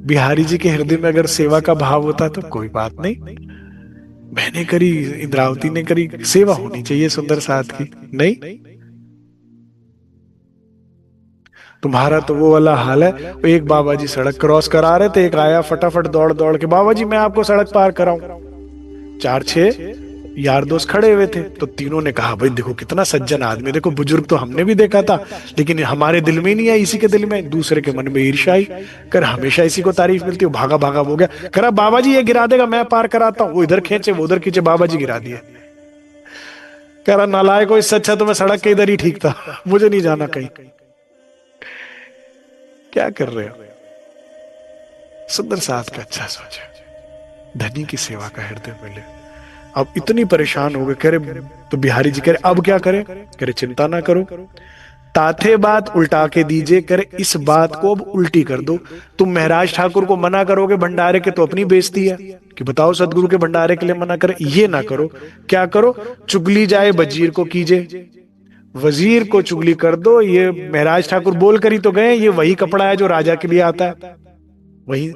बिहारी जी के हृदय में अगर सेवा का भाव होता तो कोई बात नहीं, मैंने करी, इंद्रावती ने करी, सेवा होनी चाहिए सुंदर साथ की। नहीं, तुम्हारा तो वो वाला हाल है। एक बाबा जी सड़क क्रॉस करा रहे थे, एक आया फटाफट दौड़ दौड़ के, बाबा जी मैं आपको सड़क पार कराऊं। 4-6 यार दोस्त खड़े हुए थे, तो तीनों ने कहा भाई देखो कितना सज्जन आदमी, देखो बुजुर्ग तो हमने भी देखा था, लेकिन हमारे दिल में नहीं है, इसी के दिल में, दूसरे के मन में ईर्ष्या आई। कर हमेशा इसी को तारीफ मिलती है, भागा भागा हो गया। करा बाबा जी ये गिरा देगा, मैं पार कराता हूं। वो इधर खींचे, वो उधर खींचे, बाबा जी गिरा दिए। कह रहा नालायक, इससे अच्छा तो मैं सड़क के इधर ही ठीक था, मुझे नहीं जाना कहीं। क्या कर रहे हो? सुंदर साथ का अच्छा सोचे, धनी की सेवा का हृदय मिले। अब इतनी परेशान हो गए, कह रहे तो बिहारी जी कह रहे अब क्या करें? कह रहे चिंता ना करो, ताथे बात उल्टा के दीजिए। करे इस बात को अब उल्टी कर दो। तुम महाराज ठाकुर को मना करोगे भंडारे के तो अपनी बेइज्जती है कि बताओ सदगुरु के भंडारे के लिए मना करे। ये ना करो, क्या करो? चुगली जाए वजीर को कीजिए, वजीर को चुगली कर दो। ये महाराज ठाकुर बोल कर ही तो गए, ये वही कपड़ा है जो राजा के लिए आता है, वही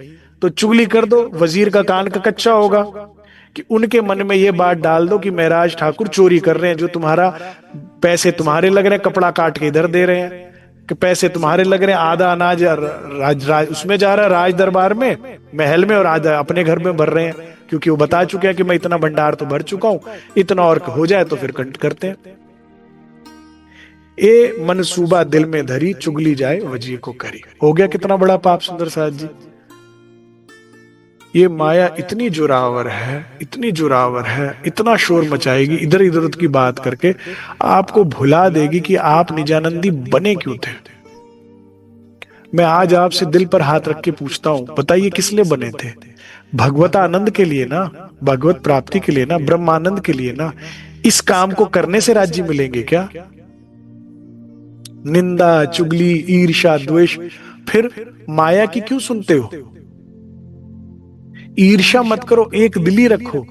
तो चुगली कर दो। वजीर का कान का कच्चा होगा कि उनके मन में ये बात डाल दो कि महाराज ठाकुर चोरी कर रहे हैं, जो तुम्हारा पैसे तुम्हारे लग रहे हैं, कपड़ा काट के इधर दे रहे हैं, कि पैसे तुम्हारे लग रहे हैं, आधा अनाज उसमें जा रहा है राज दरबार में, महल में, और आधा अपने घर में भर रहे हैं, क्योंकि वो बता चुके हैं कि मैं इतना भंडार तो भर चुका हूं, इतना और हो जाए तो फिर कंट करते हैं। ए मनसूबा दिल में धरी, चुगली जाए वजीर को करी। हो गया कितना बड़ा पाप सुंदर साथ जी। ये माया इतनी जोरावर है, इतनी जोरावर है, इतना शोर मचाएगी, इधर इधर की बात करके आपको भुला देगी कि आप निजानंदी बने क्यों थे। मैं आज आपसे दिल पर हाथ रख के पूछता हूं, बताइए किस लिए बने थे? भगवत आनंद के लिए ना, भगवत प्राप्ति के लिए ना, ब्रह्मानंद के लिए ना। इस काम को करने से राज्य मिलेंगे क्या? निंदा, चुगली, ईर्ष्या, द्वेष, फिर माया की क्यों सुनते हो? ईर्ष्या मत करो, एक दिली रखो।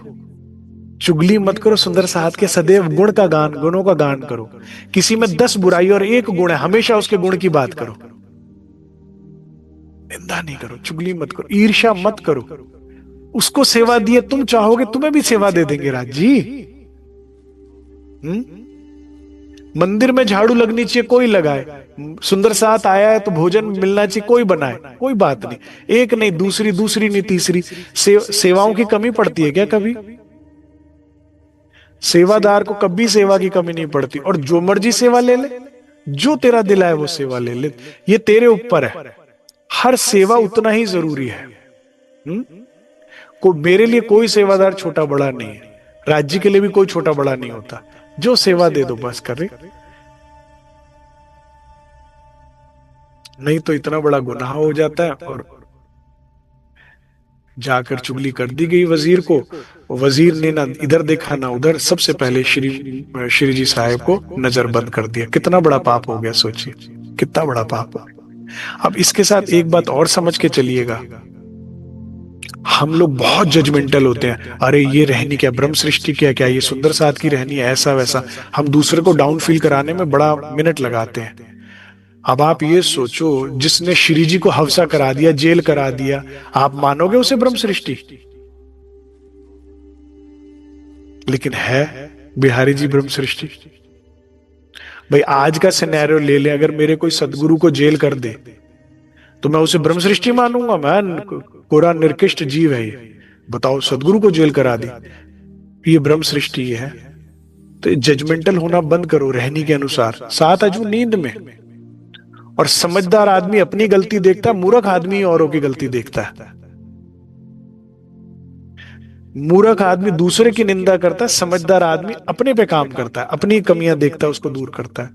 चुगली मत करो, सुंदर साथ के सदैव गुण का गान, गुणों का गान करो। किसी में 10 बुराई और एक गुण है, हमेशा उसके गुण की बात करो। निंदा नहीं करो, चुगली मत करो, ईर्ष्या मत करो। उसको सेवा दिए, तुम चाहोगे तुम्हें भी सेवा दे देंगे राज जी। मंदिर में झाड़ू लगनी चाहिए, कोई लगाए। सुंदर साथ आया है तो भोजन मिलना चाहिए, कोई बनाए, कोई बात नहीं। एक नहीं, दूसरी, दूसरी नहीं, तीसरी। सेवाओं की कमी पड़ती है क्या कभी? सेवादार को कभी सेवा की कमी नहीं पड़ती। और जो मर्जी सेवा ले ले, जो तेरा दिल है वो सेवा ले ले, ये तेरे ऊपर है। हर सेवा उतना ही जरूरी है। को मेरे लिए कोई सेवादार छोटा बड़ा नहीं है, राज्य के लिए भी कोई छोटा बड़ा नहीं होता। जो सेवा दे दो बस करे, नहीं तो इतना बड़ा गुनाह हो जाता है। और जाकर चुगली कर दी गई वजीर को। वजीर ने ना इधर देखा ना उधर, सबसे पहले श्री जी साहब को नजरबंद कर दिया। कितना बड़ा पाप हो गया, सोचिए कितना बड़ा पाप हो गया। अब इसके साथ एक बात और समझ के चलिएगा, हम लोग बहुत जजमेंटल होते हैं। अरे ये रहनी क्या, ब्रह्म सृष्टि क्या, क्या ये सुंदर साथ की रहनी है, ऐसा वैसा। हम दूसरे को डाउन फील कराने में बड़ा मिनट लगाते हैं। अब आप ये सोचो, जिसने श्री जी को हवसा करा दिया, जेल करा दिया, आप मानोगे उसे ब्रह्म सृष्टि? लेकिन है बिहारी जी ब्रह्म सृष्टि। भाई आज का सिनेरियो ले ले, अगर मेरे कोई सदगुरु को जेल कर दे तो मैं उसे ब्रह्म सृष्टि मानूंगा? मैं पूरा निर्किष्ट जीव है ये। बताओ, सदगुरु को जेल करा दी, ये ब्रह्म सृष्टि है? तो जजमेंटल होना बंद करो, रहनी के अनुसार। सात अजू नींद में। और समझदार आदमी अपनी गलती देखता है, मूर्ख आदमी औरों की गलती देखता है। मूर्ख आदमी दूसरे की निंदा करता है, समझदार आदमी अपने पे काम करता है, अपनी कमियां देखता है, उसको दूर करता है।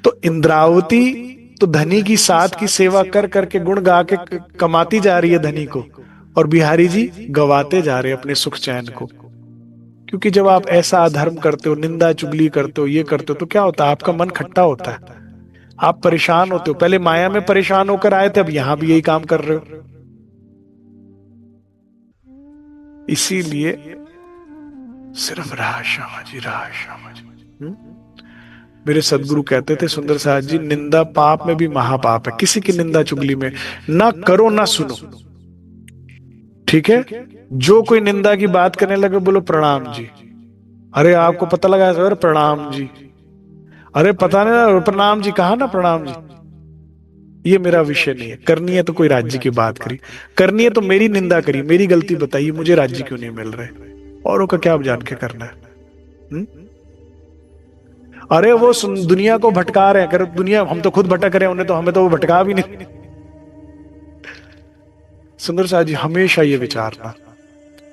तो इंद्रावती तो धनी की साथ की सेवा कर करके गुण गा के कमाती जा रही है धनी को, और बिहारी जी गवाते जा रहे हैं अपने सुख चैन को। क्योंकि जब आप ऐसा अधर्म करते हो, निंदा चुगली करते हो, ये करते हो, तो क्या होता है? आपका मन खट्टा होता है, आप परेशान होते हो। पहले माया में परेशान होकर आए थे, अब यहां भी यही काम कर रहे हो। इसीलिए सिर्फ राह श्यामा जी, राह श्यामा जी। मेरे सदगुरु कहते थे सुंदर साहब जी, निंदा पाप में भी महापाप है। किसी की निंदा चुगली में ना करो ना सुनो, ठीक है? जो कोई निंदा की बात करने लगे, बोलो प्रणाम जी। अरे आपको पता लगा सर? प्रणाम जी। अरे पता नहीं, प्रणाम जी कहा ना, प्रणाम जी। ये मेरा विषय नहीं है। करनी है तो कोई राज्य की बात करी, करनी है तो मेरी निंदा करी, मेरी गलती बताइए, मुझे राज्य क्यों नहीं मिल रहे, औरों का क्या जान के करना है? अरे वो दुनिया को भटका रहे हैं, कर दुनिया, हम तो खुद भटक रहे हैं, उन्हें तो, हमें तो वो भटका भी नहीं। सुंदर साहब जी हमेशा ये विचारना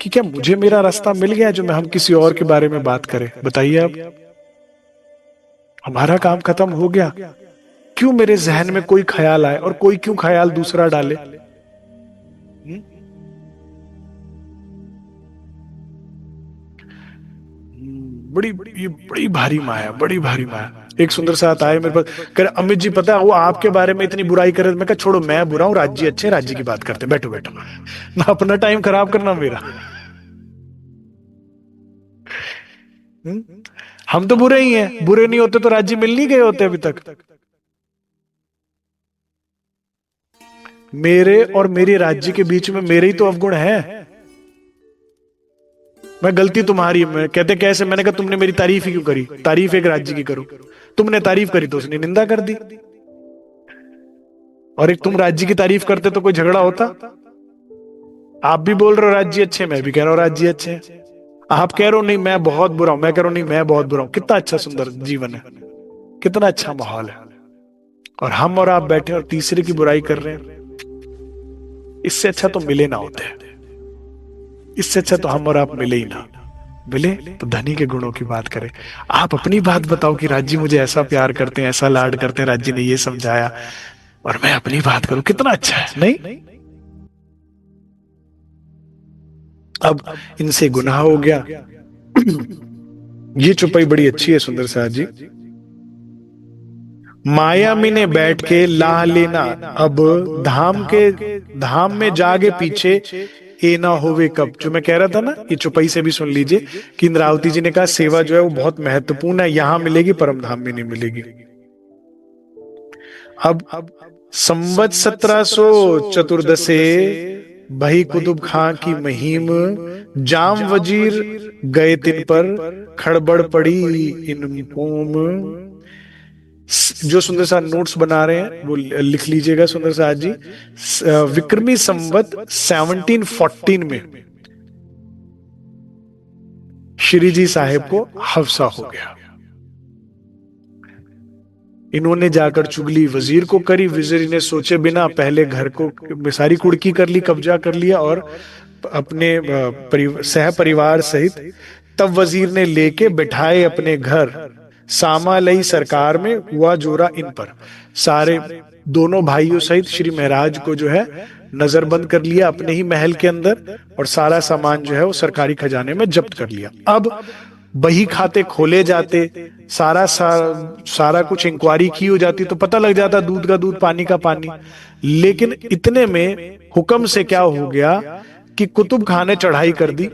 कि क्या मुझे मेरा रास्ता मिल गया जो मैं हम किसी और के बारे में बात करें? बताइए, अब हमारा काम खत्म हो गया। क्यों मेरे जहन में कोई ख्याल आए और कोई क्यों ख्याल दूसरा डाले? बड़ी भारी माया, बड़ी भारी माया। एक सुंदर साथ आए मेरे पास, कह रहे अमित जी पता है वो आपके बारे में इतनी बुराई करे। मैं कहा छोड़ो, मैं बुरा हूं, राज्य अच्छे, राज्य की बात करते, बैठो बैठो, ना अपना टाइम खराब करना मेरा। हम तो बुरे ही हैं, बुरे नहीं होते तो राज्य मिल नहीं गए होते अभी तक। मेरे और मेरे राज्य के बीच में मेरे ही तो अवगुण है। मैं गलती तुम्हारी, मैं कहते कैसे? मैंने कहा तुमने मेरी तारीफ ही क्यों करी? तारीफ एक राज्य की करो। तुमने तारीफ करी तो उसने निंदा कर दी, और एक तुम राज्य की तारीफ करते तो कोई झगड़ा होता? आप भी बोल रहे हो राज्य अच्छे, मैं भी कह रहा हूं राज्य अच्छे। आप कह रहे हो नहीं मैं बहुत बुरा हूं, मैं कह रहा हूं नहीं मैं बहुत बुरा हूं। कितना अच्छा सुंदर जीवन है, कितना अच्छा माहौल है, और हम और आप बैठे और तीसरे की बुराई कर रहे हैं। इससे अच्छा तो मिले ना होते, इससे अच्छा तो हम और आप मिले ही ना। मिले तो धनी के गुणों की बात करें। आप अपनी बात बताओ कि राज्य मुझे ऐसा प्यार करते हैं, ऐसा लाड करते हैं, राज्य ने ये समझाया, और मैं अपनी बात करूं, कितना अच्छा है, नहीं? अब इनसे गुनाह हो गया। ये चुपाई बड़ी अच्छी है सुंदर साहब जी। माया में बैठ के लाह लेना, अब धाम में जागे पीछे, ए ना होवे कब, जो मैं कह रहा था ना, ये चौपाई से भी सुन लीजिए कि इंद्रावती जी ने कहा सेवा जो है वो बहुत महत्वपूर्ण है, यहां मिलेगी परम धाम में नहीं मिलेगी। अब संवत 1714 भई कुतुब खां की मुहिम, जाम वजीर गए तिन पर, खड़बड़ पड़ी इन कोम। जो सुंदर साथ नोट्स बना रहे हैं वो लिख लीजिएगा सुंदर साथ जी। विक्रमी संवत 1714 में श्री जी साहेब को हफ्सा हो गया। इन्होंने जाकर चुगली वजीर को करी, वजीर ने सोचे बिना पहले घर को सारी कुड़की कर ली, कब्जा कर लिया और अपने सह परिवार सहित तब वजीर ने लेके बिठाए अपने घर, सामा लई सरकार में हुआ जोरा इन पर। सारे दोनों भाइयों सहित श्री महाराज को जो है नजरबंद कर लिया अपने ही महल के अंदर, और सारा सामान जो है वो सरकारी खजाने में जब्त कर लिया। अब बही खाते खोले जाते, सारा कुछ इंक्वायरी की हो जाती तो पता लग जाता दूध का दूध पानी का पानी। लेकिन इतने में हुक्म से क्या हो गया कि कुतुब खान ने चढ़ाई कर दी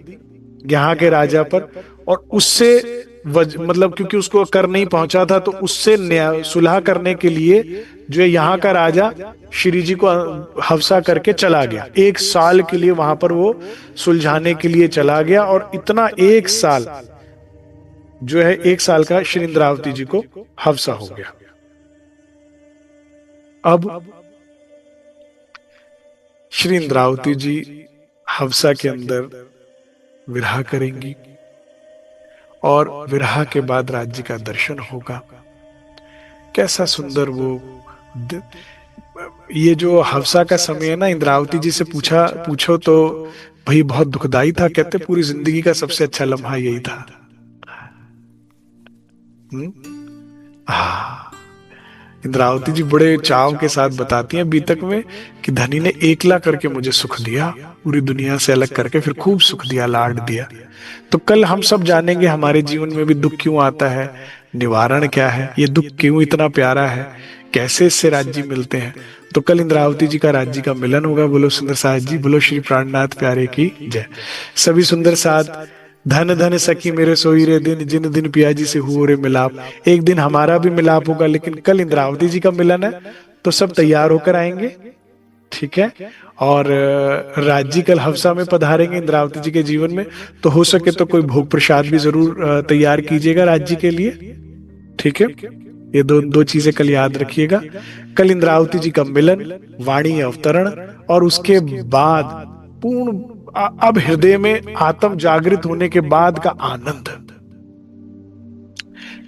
यहाँ के राजा पर, और उससे मतलब क्योंकि उसको कर नहीं पहुंचा था तो उससे सुलह करने के लिए जो है यहाँ का राजा श्री जी को हफ्सा करके चला गया। 1 साल के लिए वहां पर वो सुलझाने के लिए चला गया, और इतना 1 साल जो है 1 साल का श्री इंद्रावती जी को हफ्सा हो गया। अब श्री इंद्रावती जी हफ्सा के अंदर विरह करेंगी, और विरह के बाद राज्य का दर्शन होगा। कैसा सुंदर वो ये जो हफ्सा का समय है ना, इंद्रावती जी से पूछो तो भाई बहुत दुखदाई था। कहते पूरी जिंदगी का सबसे अच्छा लम्हा यही था। इंद्रावती जी बड़े चाव के साथ बताती हैं बीतक में कि धनी ने एकला करके मुझे सुख दिया, पूरी दुनिया से अलग करके फिर खूब सुख दिया, लाड दिया। तो कल हम सब जानेंगे हमारे जीवन में भी दुख क्यों आता है, निवारण क्या है, ये दुख क्यों इतना प्यारा है, कैसे इससे राज्य मिलते हैं। तो कल इंद्रावती जी का राज्य का मिलन होगा। बोलो सुंदर साथ जी, बोलो श्री प्राणनाथ प्यारे की जय। सभी सुंदर साथ, धन धन सखी मेरे सोई रे दिन, जिन दिन पिया जी से हुओ रे मिलाप। एक दिन हमारा भी मिलाप होगा, लेकिन कल इंद्रावती जी का मिलन है, तो सब तैयार होकर आएंगे, ठीक है। और राज्य कल हफ्सा में पधारेंगे इंद्रावती जी के जीवन में, तो हो सके तो कोई भोग प्रसाद भी जरूर तैयार कीजिएगा राज्य के लिए, ठीक है। ये दो चीजें कल याद रखिएगा। कल इंद्रावती जी का मिलन, वाणी अवतरण, और उसके बाद पूर्ण अब हृदय में आत्म जागृत होने के बाद का आनंद,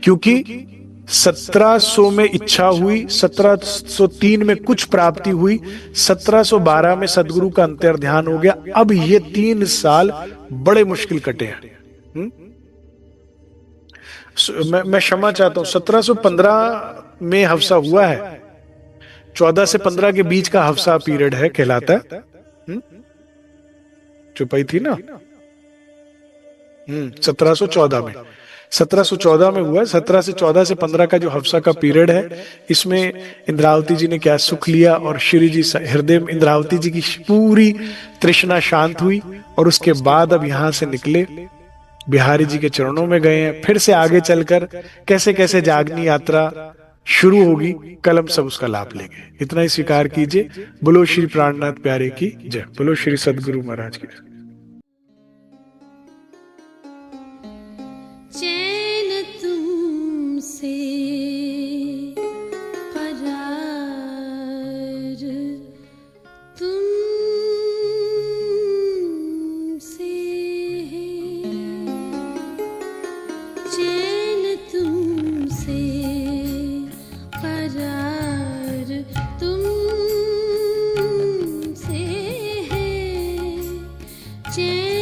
क्योंकि 1700 में इच्छा हुई, 1703 में कुछ प्राप्ति हुई, 1712 में सदगुरु का अंतर ध्यान हो गया। अब ये 3 साल बड़े मुश्किल कटे हैं। मैं क्षमा चाहता हूं, 1715 में हफ्सा हुआ है, 14 से 15 के बीच का हफ्सा पीरियड है कहलाता है। चुपाई थी ना 1714 में हुआ। 17 से 14 से 15 का जो हफ्सा का पीरियड है, इसमें इंद्रावती जी ने क्या सुख लिया, और श्री जी हृदय में इंद्रावती जी की पूरी तृष्णा शांत हुई, और उसके बाद अब यहां से निकले, बिहारी जी के चरणों में गए हैं। फिर से आगे चलकर कैसे कैसे जागनी यात्रा शुरू होगी, कल हम सब उसका लाभ लेंगे। इतना ही स्वीकार कीजिए। बोलो श्री प्राणनाथ प्यारे की जय, बोलो श्री सदगुरु महाराज की। चैन तुमसे करार तुमसे है, चैन तुमसे करार तुमसे है, चैन